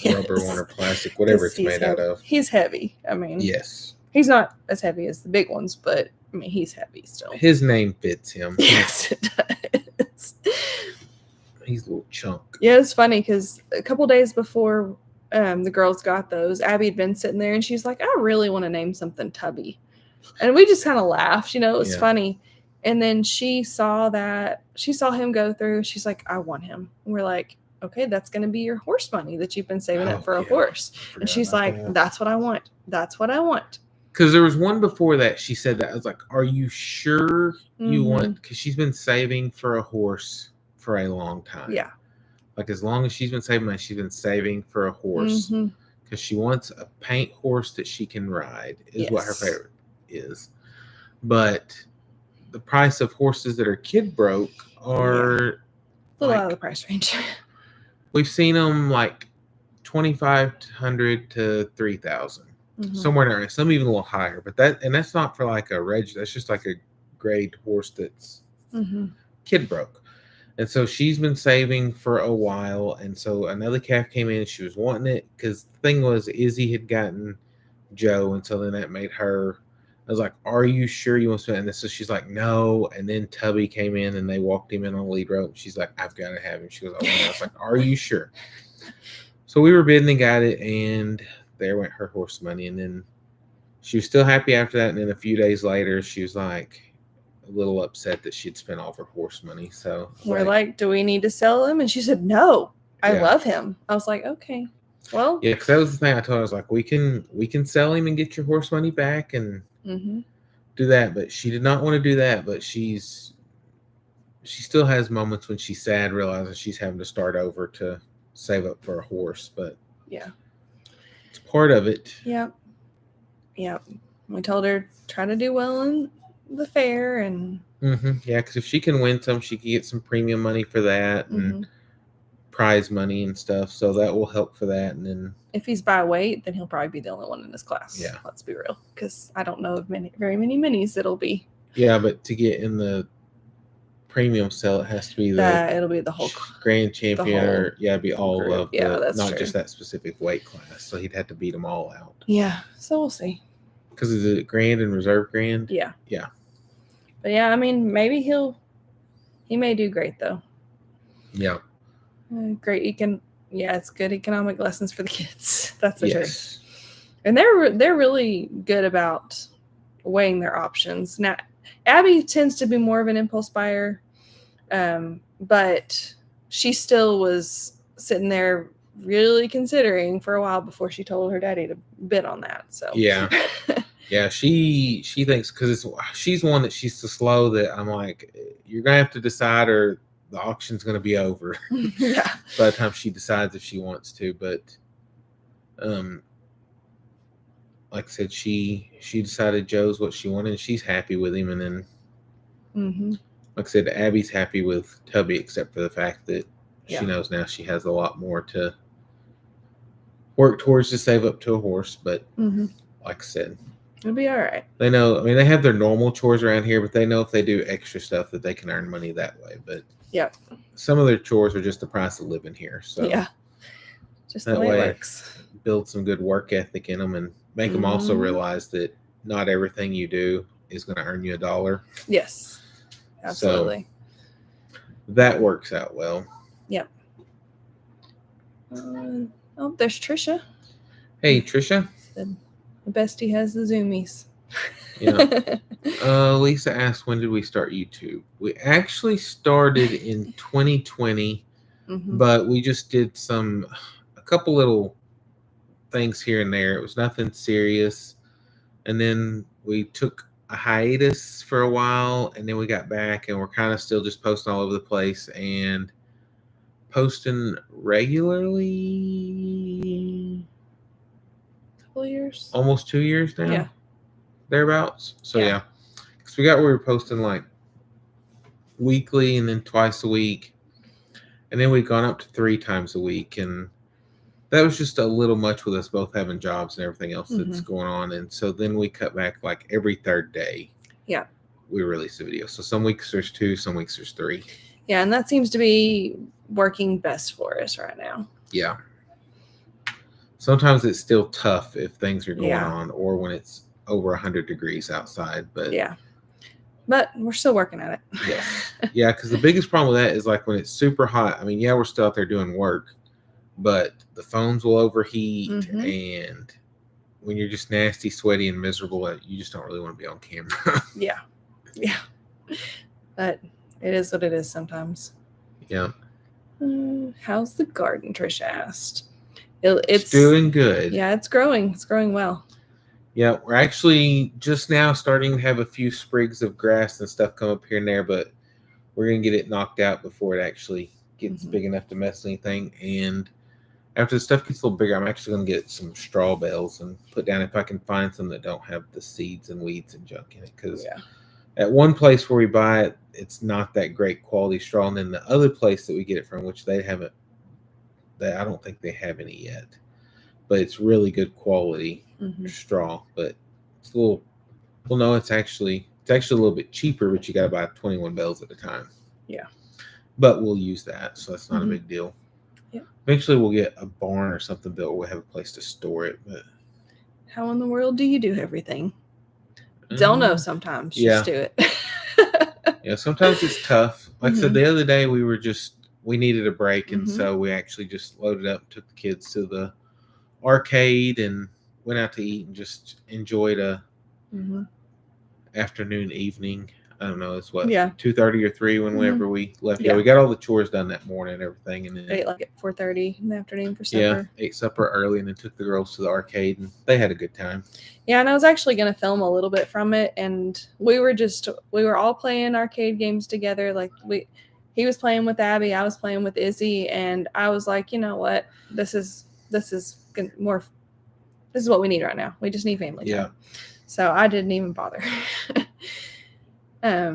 rubber one or plastic, whatever it's made out of. He's heavy. I mean, yes. He's not as heavy as the big ones, but I mean, he's heavy still. His name fits him. Yes, it does. He's a little chunk. Yeah, it's funny because a couple days before the girls got those, Abby had been sitting there and she's like, I really want to name something Tubby. And we just kind of laughed, it was funny. And then she saw him go through. She's like, I want him. And we're like, okay, that's going to be your horse money that you've been saving up for a horse. And she's like, that's what I want. That's what I want. Because there was one before that. She said that. I was like, are you sure you want? Because she's been saving for a horse for a long time. Yeah. Like as long as she's been saving money, she's been saving for a horse. Because because she wants a paint horse that she can ride, is what her Yes. favorite is. But the price of horses that are kid broke are A little out of the like, price range. we've seen them like 2,500 to 3,000, Mhm. somewhere in there. Some even a little higher, but that's not for like a that's just like a grade horse that's Mhm. kid broke. And so she's been saving for a while. And so another calf came in. She was wanting it because the thing was, Izzy had gotten Joe. And so then that made her, I was like, are you sure you want to spend? And so she's like, no. And then Tubby came in and they walked him in on the lead rope. She's like, I've got to have him. She goes, I want it. I was like, are you sure? So we were bidding and got it. And there went her horse money. And then she was still happy after that. And then a few days later, she was like, a little upset that she'd spent all of her horse money. So We're like, do we need to sell him? And she said, no, I Yeah. love him. I was like, okay, well, yeah, because that was the thing I told her. I was like, we can sell him and get your horse money back and mhm. do that. But she did not want to do that. But she still has moments when she's sad, realizing she's having to start over to save up for a horse. But Yeah. it's part of it. Yep. We told her try to do well in the fair, and Yeah, because if she can win some, she can get some premium money for that and prize money and stuff. So that will help for that. And then if he's by weight, then he'll probably be the only one in his class. Yeah. Let's be real, because I don't know of very many minis it'll be. Yeah, but to get in the premium sale, it has to be It'll be the whole grand champion, whole or be all group. of Yeah, the, that's not true. just that specific weight class. So he'd have to beat them all out. Yeah, so we'll see. Because is it grand and reserve grand? Yeah. Yeah. But yeah, I mean, maybe he may do great though. Yeah. Great it's good economic lessons for the kids. That's for sure. Yes. And they're really good about weighing their options. Now, Abby tends to be more of an impulse buyer, but she still was sitting there really considering for a while before she told her daddy to bid on that. So Yeah. Yeah, she thinks, because she's one that she's so slow that I'm like, you're gonna have to decide, or the auction's gonna be over. Yeah. By the time she decides if she wants to. But like I said, she decided Joe's what she wanted, and she's happy with him. And then like I said, Abby's happy with Tubby, except for the fact that she knows now she has a lot more to work towards to save up to a horse. But like I said, it'll be all right. they know, I mean, they have their normal chores around here, but they know if they do extra stuff that they can earn money that way. But some of their chores are just the price of living here. So just the way it works. Build some good work ethic in them, and make them also realize that not everything you do is going to earn you $1. Yes, absolutely. So that works out well. Yep. There's Trisha. Hey, Trisha. The bestie has the zoomies. Yeah. Lisa asked, when did we start YouTube? We actually started in 2020, but we just did a couple little things here and there. It was nothing serious. And then we took a hiatus for a while, and then we got back, and we're kind of still just posting all over the place and posting regularly. Couple years. Almost 2 years now. Yeah. Thereabouts. So yeah. Because we got where we were posting like weekly and then twice a week. And then we've gone up to 3 times a week. And that was just a little much with us both having jobs and everything else that's going on. And so then we cut back like every third day. Yeah. We release a video. So some weeks there's 2, some weeks there's 3. Yeah, and that seems to be working best for us right now. Yeah. Sometimes it's still tough if things are going on, or when it's over 100 degrees outside. But but we're still working at it. Yes. Yeah, because the biggest problem with that is like when it's super hot. I mean, we're still out there doing work, but the phones will overheat, and when you're just nasty, sweaty, and miserable, you just don't really want to be on camera. Yeah. But it is what it is sometimes. Yeah. How's the garden? Trisha asked. It's doing good. Yeah, it's growing. It's growing well. Yeah, we're actually just now starting to have a few sprigs of grass and stuff come up here and there, but we're going to get it knocked out before it actually gets big enough to mess anything. And after the stuff gets a little bigger, I'm actually going to get some straw bales and put down if I can find some that don't have the seeds and weeds and junk in it. Because at one place where we buy it, it's not that great quality straw. And then the other place that we get it from, which they haven't, I don't think they have any yet, but it's really good quality straw. But it's a little, well, no, it's actually a little bit cheaper, but you got to buy 21 bales at a time. Yeah. But we'll use that, so that's not a big deal. Yep. Eventually, we'll get a barn or something built where we'll have a place to store it. But how in the world do you do everything? Don't know sometimes. Just do it. Yeah, sometimes it's tough. Like I said, the other day we needed a break, and so we actually just loaded up and took the kids to the arcade and went out to eat and just enjoyed a afternoon, evening. I don't know, it's what, 2:30 or 3 whenever we left. Yeah, we got all the chores done that morning and everything, and then ate like at 4:30 in the afternoon for supper. Yeah, ate supper early and then took the girls to the arcade, and they had a good time. Yeah, and I was actually going to film a little bit from it, and we were all playing arcade games together. Like he was playing with Abby, I was playing with Izzy, and I was like, you know what, this is what we need right now. We just need family time. So I didn't even bother. They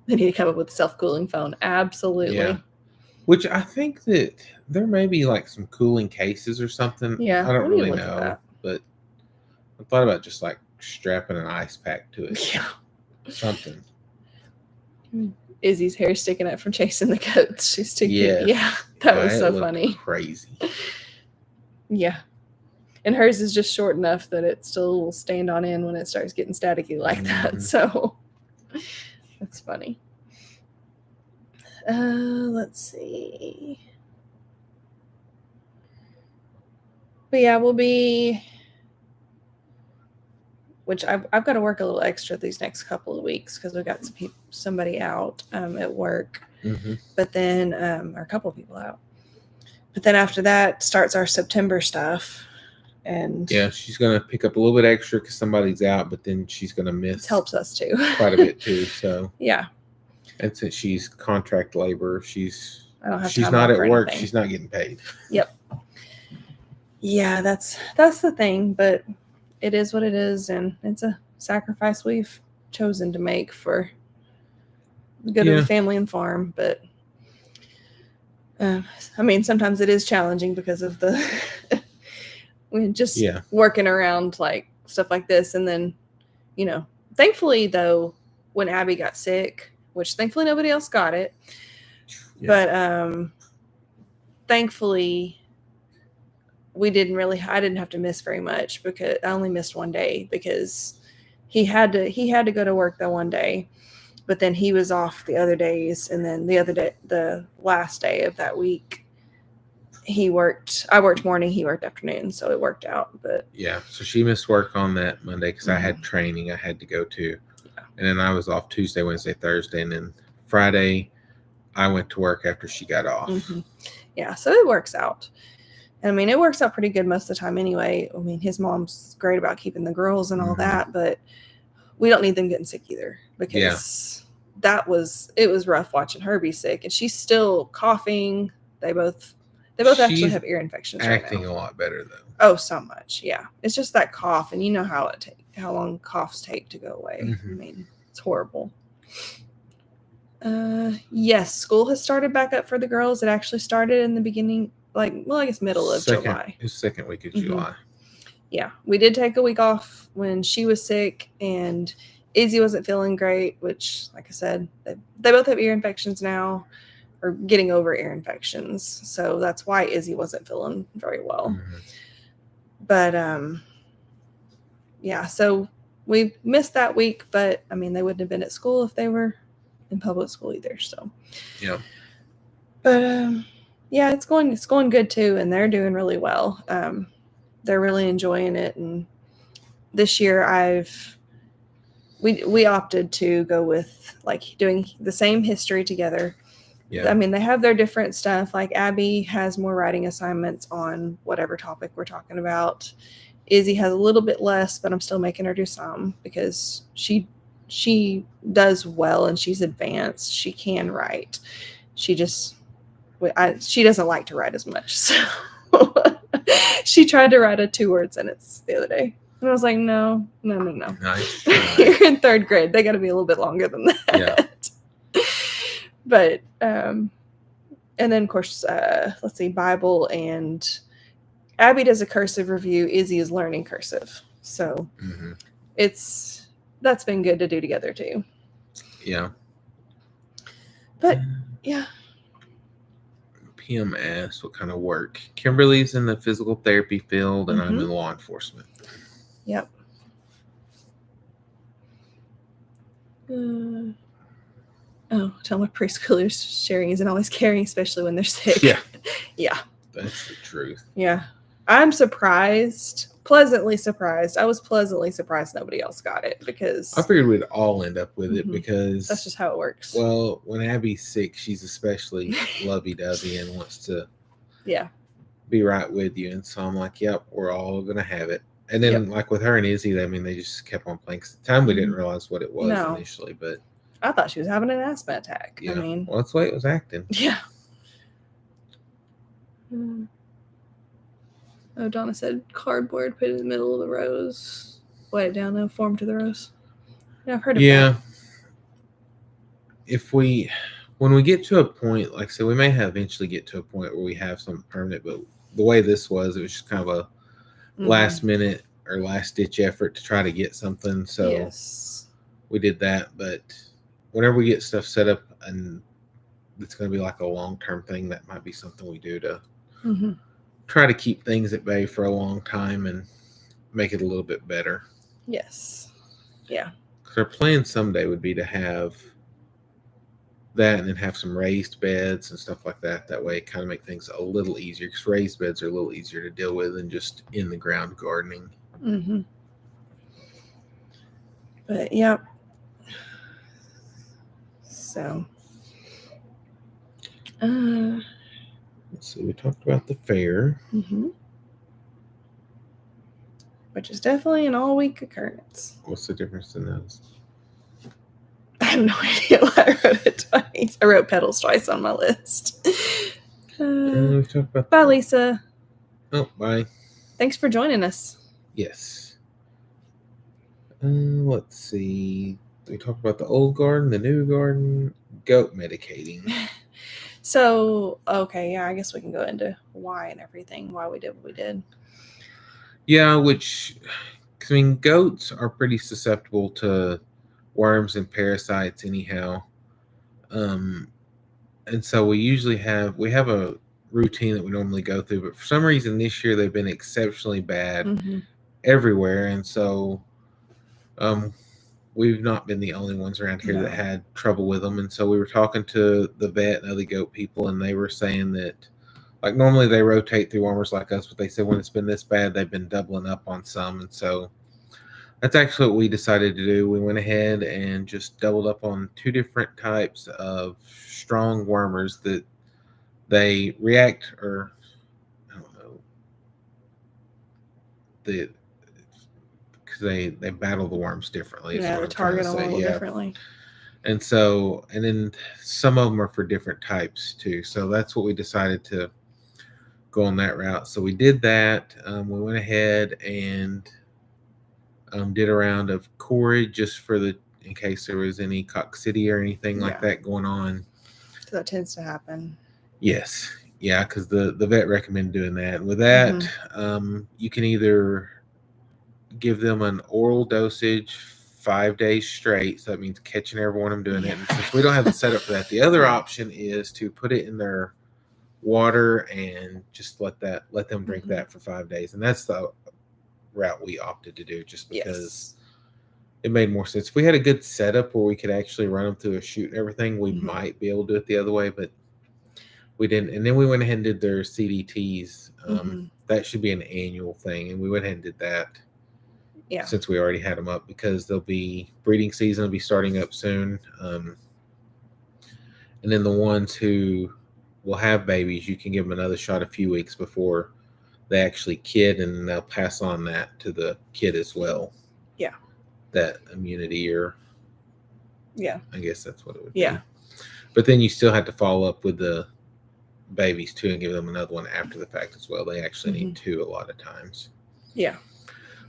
need to come up with a self-cooling phone. Absolutely. Yeah. Which I think that there may be like some cooling cases or something. Yeah. I don't really know, but I thought about just like strapping an ice pack to it. Yeah. Something. Izzy's hair sticking out from chasing the goats. She's too cute. Yeah. That was so funny. Crazy. Yeah. And hers is just short enough that it still will stand on end when it starts getting staticky like that. So that's funny. Let's see. But yeah, we'll be, which I've got to work a little extra these next couple of weeks because we've got somebody out at work. But then, or a couple of people out. But then after that starts our September stuff. And yeah, she's gonna pick up a little bit extra because somebody's out, but then she's gonna miss. Helps us too. Quite a bit too. So yeah. And since she's contract labor, she's she's not at work. Anything. She's not getting paid. Yep. Yeah, that's the thing, but it is what it is, and it's a sacrifice we've chosen to make for the good of the family and farm. But I mean, sometimes it is challenging because of the. We're just working around like stuff like this. And then, thankfully though, when Abby got sick, which thankfully nobody else got it, but thankfully I didn't have to miss very much because I only missed one day because he had to go to work that one day, but then he was off the other days. And then the last day of that week, I worked morning, he worked afternoon, so it worked out. But yeah, so she missed work on that Monday because I had training I had to go to, and then I was off Tuesday, Wednesday, Thursday, and then Friday I went to work after she got off. Yeah, so it works out. And I mean, it works out pretty good most of the time anyway. I mean, his mom's great about keeping the girls and all that, but we don't need them getting sick either because it was rough watching her be sick, and she's still coughing. They both actually have ear infections right now. Acting a lot better though. Oh, so much. Yeah. It's just that cough, and you know how long coughs take to go away. I mean, it's horrible. Yes, school has started back up for the girls. It actually started in the beginning, I guess middle of July. It's second week of July. Yeah. We did take a week off when she was sick and Izzy wasn't feeling great, which, like I said, they both have ear infections now. Or getting over ear infections. So that's why Izzy wasn't feeling very well. But so we missed that week, but I mean, they wouldn't have been at school if they were in public school either. So but it's going good too, and they're doing really well. They're really enjoying it, and this year we opted to go with doing the same history together. Yeah. I mean, they have their different stuff. Like Abby has more writing assignments on whatever topic we're talking about. Izzy has a little bit less, but I'm still making her do some because she does well and she's advanced. She can write. She just she doesn't like to write as much. So she tried to write a 2-word sentence the other day. And I was like, no. Nice try. You're in 3rd grade. They got to be a little bit longer than that. Yeah. But, and then, of course, let's see, Bible, and Abby does a cursive review. Izzy is learning cursive. So that's been good to do together, too. Yeah. But, yeah. PM asked what kind of work. Kimberly's in the physical therapy field, and I'm in law enforcement. Yep. Tell my preschoolers sharing isn't always caring, especially when they're sick. Yeah. Yeah. That's the truth. Yeah. I'm pleasantly surprised. I was pleasantly surprised nobody else got it, because I figured we'd all end up with it, because that's just how it works. Well, when Abby's sick, she's especially lovey-dovey and wants to be right with you. And so I'm like, yep, we're all going to have it. And then like with her and Izzy, I mean, they just kept on playing. 'Cause at the time, we didn't realize what it was initially, but I thought she was having an asthma attack. Yeah. I mean, well, that's the way it was acting. Yeah. Oh, Donna said cardboard, put it in the middle of the rows, weigh it down, and form to the rows. Yeah, I've heard of that. When we get to a point, like I said, we may eventually get to a point where we have something permanent, but the way this was, it was just kind of a last minute or last ditch effort to try to get something. So we did that. But whenever we get stuff set up and it's going to be like a long-term thing, that might be something we do to try to keep things at bay for a long time and make it a little bit better. Yes. Yeah. Because our plan someday would be to have that and then have some raised beds and stuff like that. That way it kind of make things a little easier, because raised beds are a little easier to deal with than just in the ground gardening. But yeah. So let's see, we talked about the fair. Which is definitely an all-week occurrence. What's the difference in those? I have no idea why I wrote it twice. I wrote petals twice on my list. We talked about Bye, Lisa. Oh, bye. Thanks for joining us. Yes. Let's see. We talked about the old garden, the new garden, goat medicating. So, okay, yeah, I guess we can go into why and everything, why we did what we did. Yeah, which, I mean, goats are pretty susceptible to worms and parasites anyhow. And so we have a routine that we normally go through, but for some reason this year they've been exceptionally bad everywhere. And so we've not been the only ones around here that had trouble with them. And so we were talking to the vet and other goat people, and they were saying that, like, normally they rotate through wormers like us, but they said when it's been this bad, they've been doubling up on some. And so that's actually what we decided to do. We went ahead and just doubled up on 2 different types of strong wormers that they react, or I don't know, because they battle the worms differently. Yeah, they target them a little differently. And so, and then some of them are for different types too. So that's what we decided to go on that route. So we did that. We went ahead and did a round of cord just in case there was any coccidia or anything like that going on. So that tends to happen. Yes. Yeah, because the vet recommended doing that. And with that, you can either give them an oral dosage 5 days straight. So that means catching every one of them doing it. And since we don't have the setup for that, the other option is to put it in their water and just let them drink that for 5 days. And that's the route we opted to do, just because it made more sense. If we had a good setup where we could actually run them through a chute and everything, we might be able to do it the other way, but we didn't. And then we went ahead and did their CDTs. That should be an annual thing, and we went ahead and did that. Yeah. Since we already had them up, because breeding season will be starting up soon. And then the ones who will have babies, you can give them another shot a few weeks before they actually kid, and they'll pass on that to the kid as well. Yeah. That immunity, or I guess that's what it would be. But then you still have to follow up with the babies too and give them another one after the fact as well. They actually need two a lot of times. Yeah.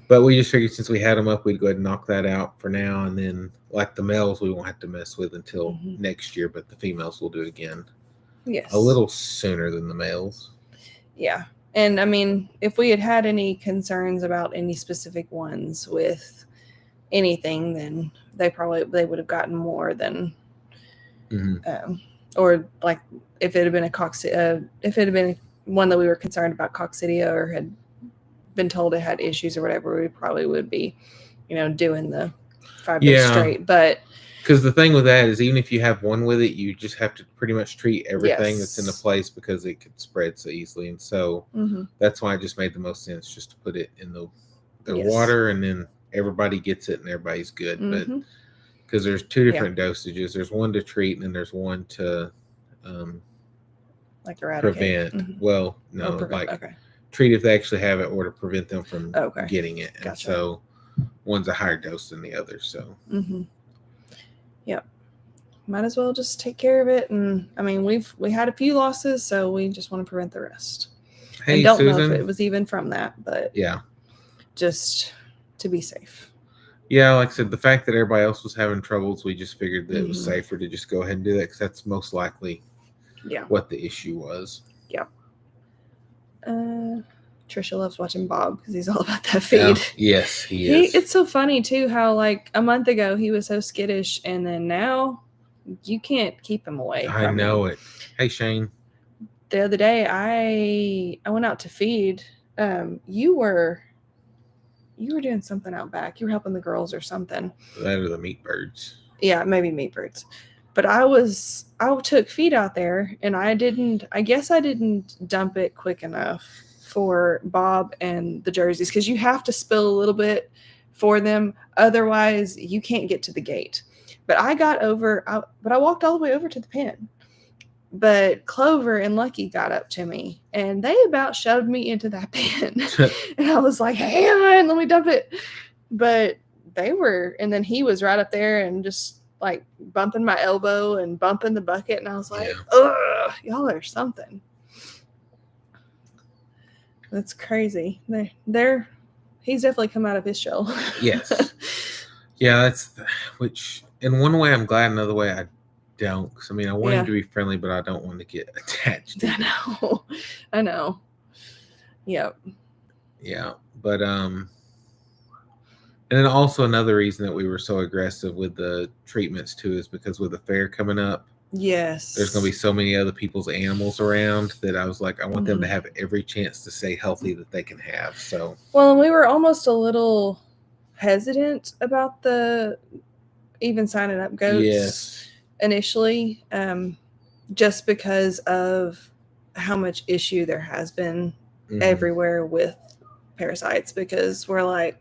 But we just figured since we had them up, we'd go ahead and knock that out for now. And then, like the males, we won't have to mess with until next year, but the females will do it again. Yes. A little sooner than the males. Yeah. And I mean, if we had had any concerns about any specific ones with anything, then they would have gotten more than, or like if it had been if it had been one that we were concerned about coccidia or had been told it had issues or whatever, we probably would be, doing the 5 days straight. But because the thing with that is, even if you have one with it, you just have to pretty much treat everything that's in the place because it could spread so easily. And so that's why it just made the most sense just to put it in the water, and then everybody gets it and everybody's good. But because there's 2 different dosages, there's one to treat and then there's one to like eradicate. Prevent. Well, no, treat if they actually have it, or to prevent them from getting it. And so one's a higher dose than the other. So yep, might as well just take care of it. And I mean, we had a few losses, so we just want to prevent the rest. Hey, and don't Susan, know if it was even from that, but just to be safe. Yeah, like I said, the fact that everybody else was having troubles, we just figured that it was safer to just go ahead and do that, because that's most likely what the issue was. Yeah. Trisha loves watching Bob because he's all about that feed. Yes, he is. It's so funny too how like a month ago he was so skittish, and then now you can't keep him away. I know it. Hey, Shane. The other day I went out to feed. You were doing something out back. You were helping the girls or something. That or the meat birds. Yeah, maybe meat birds. But I took feed out there, and I guess I didn't dump it quick enough for Bob and the jerseys, because you have to spill a little bit for them. Otherwise, you can't get to the gate. But I walked all the way over to the pen. But Clover and Lucky got up to me, and they about shoved me into that pen. And I was like, hang on, let me dump it. But and then he was right up there and just like bumping my elbow and bumping the bucket. And I was like, ugh, y'all are something. That's crazy. He's definitely come out of his shell. Yes. Yeah, which in one way I'm glad, another way I don't. Because I mean, I want him to be friendly, but I don't want to get attached. I know. Yep. Yeah, but and then also another reason that we were so aggressive with the treatments too is because with the fair coming up, yes, there's going to be so many other people's animals around that I was like, I want them to have every chance to stay healthy that they can have. So and we were almost a little hesitant about even signing up goats initially, just because of how much issue there has been everywhere with parasites, because we're like,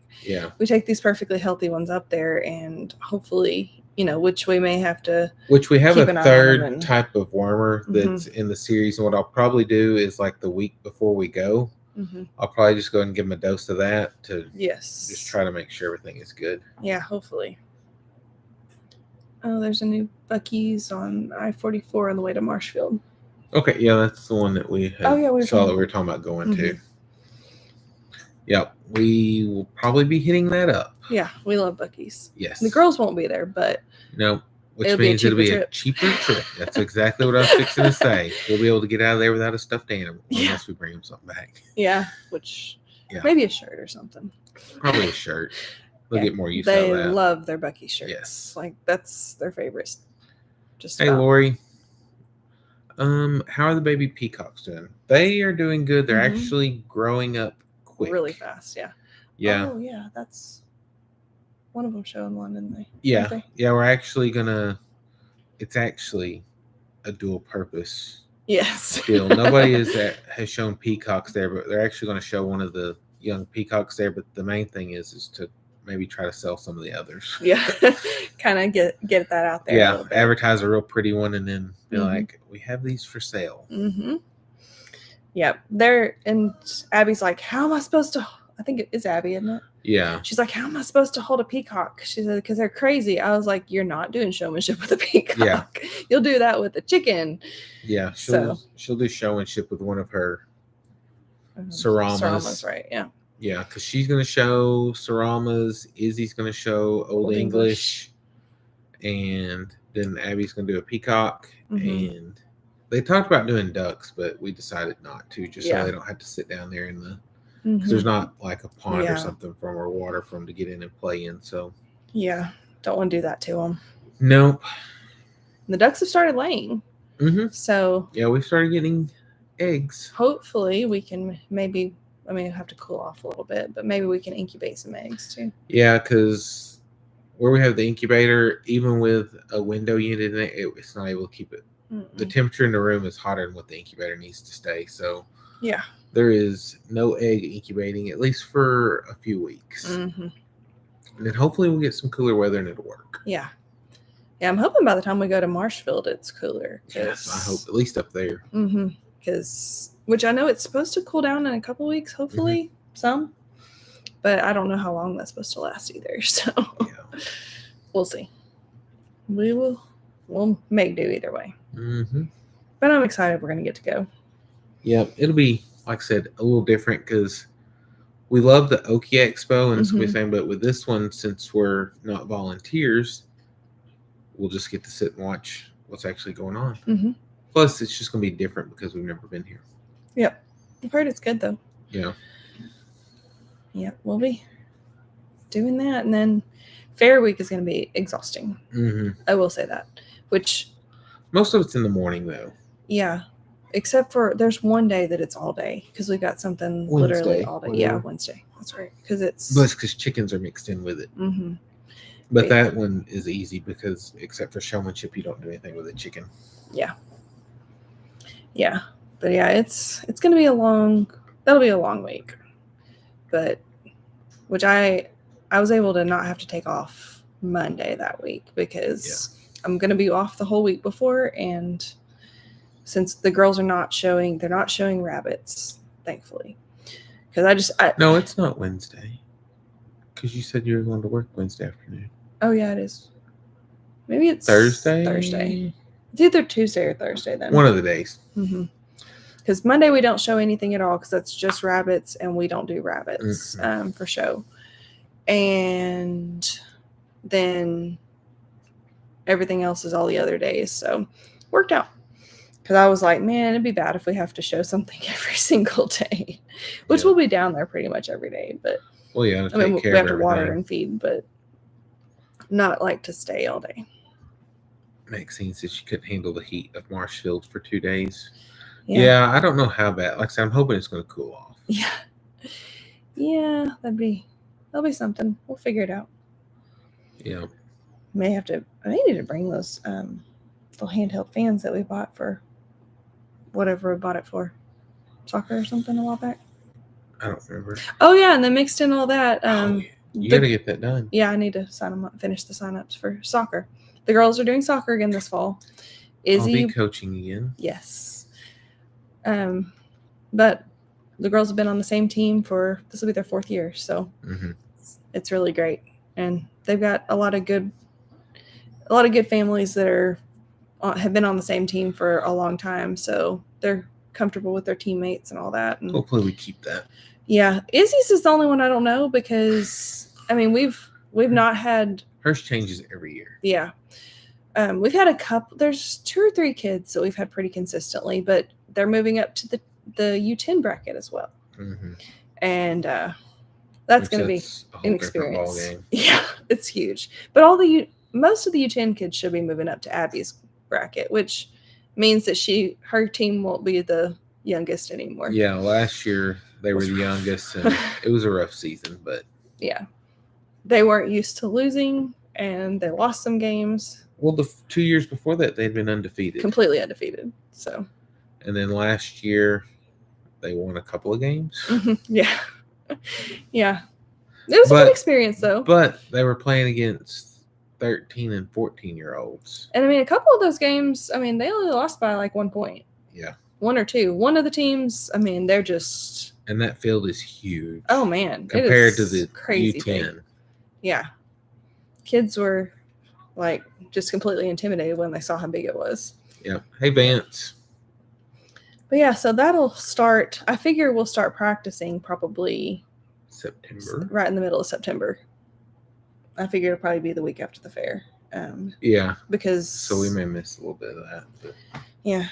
we take these perfectly healthy ones up there, and hopefully, which we have a third type of wormer that's in the series. And what I'll probably do is, like, the week before we go, I'll probably just go ahead and give them a dose of that to just try to make sure everything is good. Yeah, hopefully. Oh, there's a new Buc-ee's on I-44 on the way to Marshfield. Okay, yeah, that's the one that we saw that we were talking about going to. Yep, we will probably be hitting that up. Yeah, we love Buc-ee's. Yes. The girls won't be there, but which means it'll be a cheaper trip. That's exactly what I was fixing to say. We'll be able to get out of there without a stuffed animal unless we bring them something back. Yeah, maybe a shirt or something. Probably a shirt. They'll get more use out of that. They love their Buc-ee shirts. Yes. Like, that's their favorite. Hey, Lori. How are the baby peacocks doing? They are doing good. They're actually growing up quick. Really fast, yeah. Yeah. Oh, yeah, that's one of them showing one, didn't they? Yeah. Yeah, we're actually it's actually a dual purpose. Yes. Deal. Nobody has shown peacocks there, but they're actually going to show one of the young peacocks there. But the main thing is to maybe try to sell some of the others. Yeah. Kind of get that out there. Yeah. Advertise a real pretty one and then be like, we have these for sale. Yeah. And Abby's like, how am I supposed to I think it is Abby, isn't it? Yeah. She's like, how am I supposed to hold a peacock? She said, because they're crazy. I was like, you're not doing showmanship with a peacock. Yeah. You'll do that with a chicken. Yeah. So- She'll do showmanship with one of her Saramas. Saramas, right? Yeah. Yeah, because she's going to show Saramas. Izzy's going to show Old English. And then Abby's going to do a peacock. Mhm. And they talked about doing ducks, but we decided not to, just Yeah. so they don't have to sit down there in the... Mhm. Because there's not like a pond Yeah. or something from or water for them to get in and play in. So Yeah. Don't want to do that to them. nope. The ducks have started laying. Mm-hmm. So Yeah, we started getting eggs. hopefully we can maybe, I mean, have to cool off a little bit, but maybe we can incubate some eggs too. Yeah, because where we have the incubator, even with a window unit in it, it's not able to keep it. The temperature in the room is hotter than what the incubator needs to stay. So Yeah. there is no egg incubating, at least for a few weeks. Mm-hmm. And then hopefully we'll get some cooler weather and it'll work. Yeah. Yeah, I'm hoping by the time we go to Marshfield, it's cooler. Yes, I hope, at least up there. Mm-hmm. Because, which I know it's supposed to cool down in a couple weeks, hopefully, some. But I don't know how long that's supposed to last either. So Yeah. we'll see. We'll make do either way. Mm-hmm. But I'm excited we're going to get to go. Yeah, it'll be, like I said, a little different because we love the Okie Expo and it's going to be the same, but with this one, since we're not volunteers, we'll just get to sit and watch what's actually going on. Mm-hmm. Plus, it's just going to be different because we've never been here. Yep. I've heard it's good, though. Yeah. Yeah, we'll be doing that. And then Fair Week is going to be exhausting. Mm-hmm. I will say that. Which, most of it's in the morning, though. yeah. Except for there's one day that it's all day because we got something Wednesday, literally all day. whatever. Yeah, Wednesday. That's right. Because it's. But it's because chickens are mixed in with it. Mm-hmm. But that one is easy because except for showmanship, you don't do anything with a chicken. Yeah. Yeah. But yeah, it's going to be that'll be a long week. But, which I was able to not have to take off Monday that week because I'm going to be off the whole week before. And since the girls they're not showing rabbits, thankfully. Because No, it's not Wednesday. Because you said you were going to work Wednesday afternoon. Oh, yeah, it is. Maybe it's Thursday. It's either Tuesday or Thursday then. One of the days. Mm-hmm. Because Monday we don't show anything at all because that's just rabbits and we don't do rabbits for show. And then everything else is all the other days. So worked out. Because I was like, man, it'd be bad if we have to show something every single day. Which we'll be down there pretty much every day. But well, yeah, I mean, we have to water and feed, but not like to stay all day. Maxine said she couldn't handle the heat of Marshfield for 2 days. Yeah, I don't know how bad. Like I said, I'm hoping it's going to cool off. Yeah, that'll be something. We'll figure it out. Yeah. I need to bring those little handheld fans that we bought for whatever we bought it for. Soccer or something a while back. I don't remember. Oh yeah, and then mixed in all that. You got to get that done. Yeah, I need to finish the sign-ups for soccer. The girls are doing soccer again this fall. Izzy, I'll be coaching again. yes. But the girls have been on the same team this will be their 4th year, so it's really great. And they've got a lot of good families that have been on the same team for a long time, so they're comfortable with their teammates and all that. And hopefully we keep that. Yeah, Izzy's is the only one I don't know because I mean we've not had hers changes every year. Yeah, we've had a couple. There's 2 or 3 kids that we've had pretty consistently, but they're moving up to the U10 bracket as well, and that's going to be an experience. Yeah, it's huge. But most of the U10 kids should be moving up to Abby's bracket, which means that her team won't be the youngest anymore. Yeah, last year they were the youngest, and it was a rough season, but yeah, they weren't used to losing, and they lost some games. Well, the 2 years before that, they'd been undefeated, completely undefeated. So, and then last year they won a couple of games. Yeah, yeah, it was a good experience though. But they were playing against 13 and 14-year-olds, and I mean, a couple of those games, I mean, they only lost by like 1 point. Yeah. 1 or 2. One of the teams, I mean, they're just And that field is huge. Oh man, Compared it to is the crazy U10. big. Yeah, kids were like just completely intimidated when they saw how big it was. Yep. Hey, Vance. But yeah, so that'll start. I figure we'll start practicing probably September. right in the middle of September. I figure it'll probably be the week after the fair. Yeah. Because So we may miss a little bit of that, but yeah,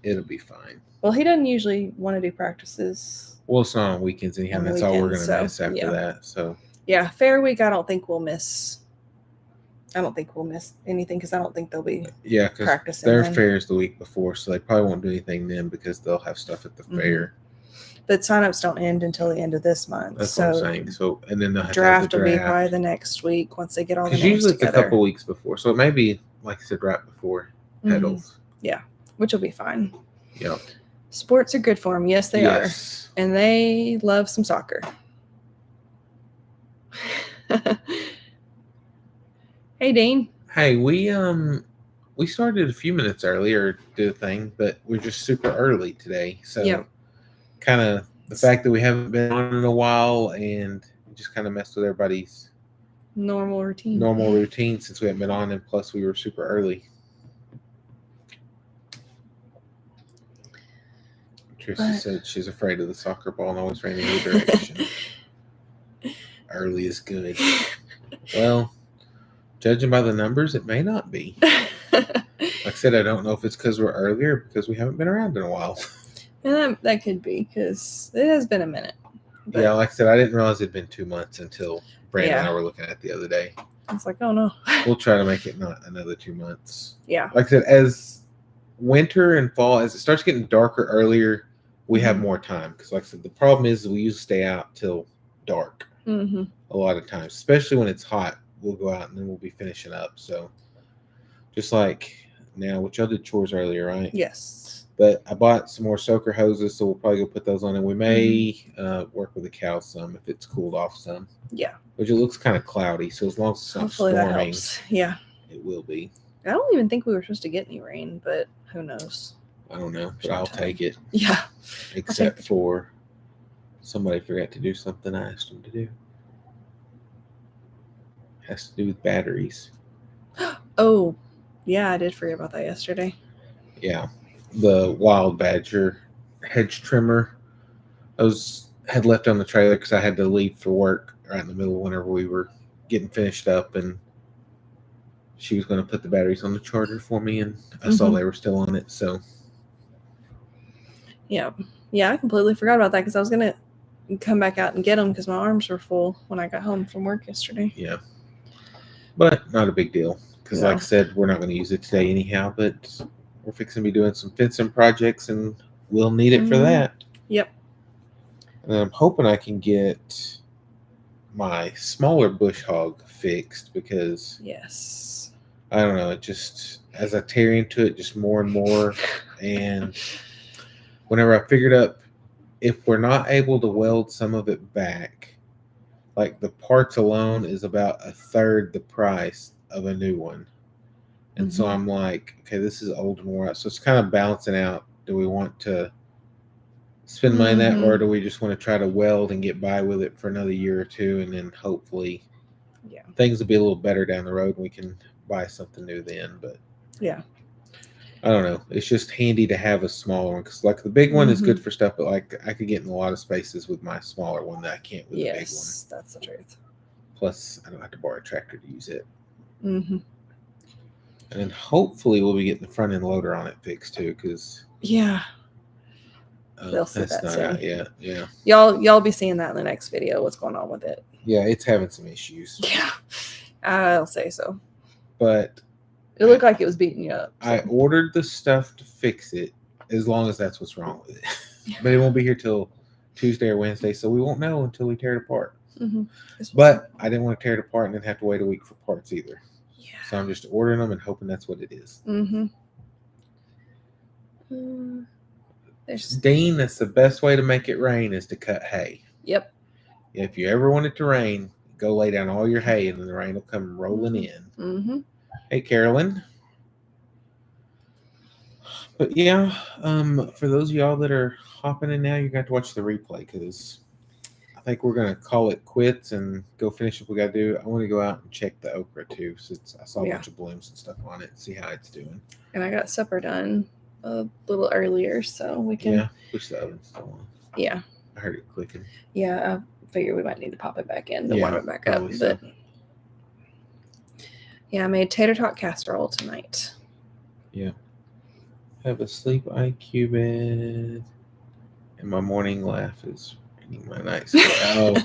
it'll be fine. well, he doesn't usually want to do practices. Well, it's not on weekends anyhow. On the That's all we're weekends, going to so, miss after yeah. that. So Yeah, fair week. I don't think we'll miss anything because I don't think they'll be yeah, because practicing. their then. fair's the week before, so they probably won't do anything then because they'll have stuff at the fair. But signups don't end until the end of this month. That's so what I'm saying. So and then they'll have draft to have will the be probably the next week once they get all the because names usually it's together. a couple weeks before, so it may be like I said right before pedals. Yeah, which will be fine. Yep. Sports are good for them. Yes, they are, and they love some soccer. Hey, Dean. Hey, we started a few minutes earlier to do a thing, but we're just super early today. So kind of the fact that we haven't been on in a while and just kind of messed with everybody's normal routine since we haven't been on, and plus we were super early. Trisha said she's afraid of the soccer ball and always ran in your direction. Early is good. Well, judging by the numbers, it may not be. Like I said, I don't know if it's because we're earlier or because we haven't been around in a while. And that could be because it has been a minute. But yeah, like I said, I didn't realize it'd been 2 months until Brandon and I were looking at it the other day. I was like, oh no. We'll try to make it not another 2 months. Yeah. Like I said, as winter and fall, as it starts getting darker earlier, we have more time. Because like I said, the problem is we usually stay out till dark a lot of times, especially when it's hot. We'll go out and then we'll be finishing up. So just like now, which y'all did chores earlier, right? Yes. But I bought some more soaker hoses, so we'll probably go put those on, and we may work with the cow some if it's cooled off some. Yeah. Which it looks kind of cloudy, so as long as it's not hopefully storming, that helps. Yeah. It will be. I don't even think we were supposed to get any rain, but who knows? I don't know, but I'll take it. Yeah. Except for somebody forgot to do something I asked them to do. Has to do with batteries. Oh, yeah, I did forget about that yesterday. Yeah, the wild badger hedge trimmer had left on the trailer because I had to leave for work right in the middle whenever we were getting finished up, and she was going to put the batteries on the charger for me, and I saw they were still on it. So yeah, I completely forgot about that because I was going to come back out and get them because my arms were full when I got home from work yesterday. Yeah, but not a big deal because like I said, we're not going to use it today anyhow, but we're fixing to be doing some fencing projects and we'll need it for that. Yep. And I'm hoping I can get my smaller bush hog fixed because I don't know, it just as I tear into it just more and more, and whenever I figured up if we're not able to weld some of it back, like the parts alone is about a third the price of a new one. And so I'm like, okay, this is old and worn out. So it's kind of balancing out. Do we want to spend money on that, or do we just want to try to weld and get by with it for another year or two, and then hopefully things will be a little better down the road and we can buy something new then. But I don't know. It's just handy to have a smaller one because like the big one is good for stuff, but like I could get in a lot of spaces with my smaller one that I can't with the big one. Yes, that's the truth. Plus, I don't have to borrow a tractor to use it. And then hopefully we'll be getting the front end loader on it fixed too, because they'll see that not soon. out yet. Yeah, y'all be seeing that in the next video. What's going on with it? Yeah, it's having some issues. Yeah, I'll say so. But it looked like it was beating you up. So. I ordered the stuff to fix it, as long as that's what's wrong with it. But it won't be here till Tuesday or Wednesday, so we won't know until we tear it apart. But I didn't want to tear it apart and then have to wait a week for parts either. So I'm just ordering them and hoping that's what it is. Dean, that's the best way to make it rain is to cut hay. Yep. If you ever want it to rain, go lay down all your hay and then the rain will come rolling in. Hey, Carolyn. But yeah, for those of y'all that are popping in now. You got to watch the replay because I think we're gonna call it quits and go finish what we got to do. I want to go out and check the okra too, since I saw a bunch of blooms and stuff on it. See how it's doing. And I got supper done a little earlier, so we can. Push the oven still on. Yeah. I heard it clicking. Yeah, I figured we might need to pop it back in to warm it back up. probably But so. yeah, I made tater tot casserole tonight. Have a sleep IQ bed, and my morning laugh is reading my night. Oh,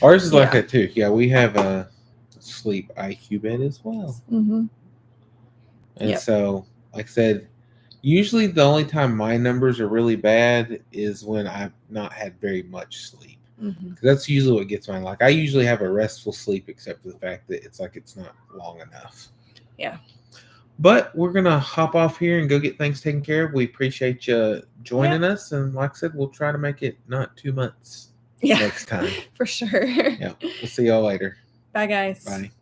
ours is like that too. Yeah, we have a sleep IQ bed as well. Mm-hmm. And so, like I said, usually the only time my numbers are really bad is when I've not had very much sleep. Mm-hmm. That's usually what gets mine. Like I usually have a restful sleep, except for the fact that it's not long enough. Yeah. But we're gonna hop off here and go get things taken care of. We appreciate you joining us, and like I said, we'll try to make it not 2 months next time. For sure. Yeah, we'll see y'all later. Bye, guys. Bye.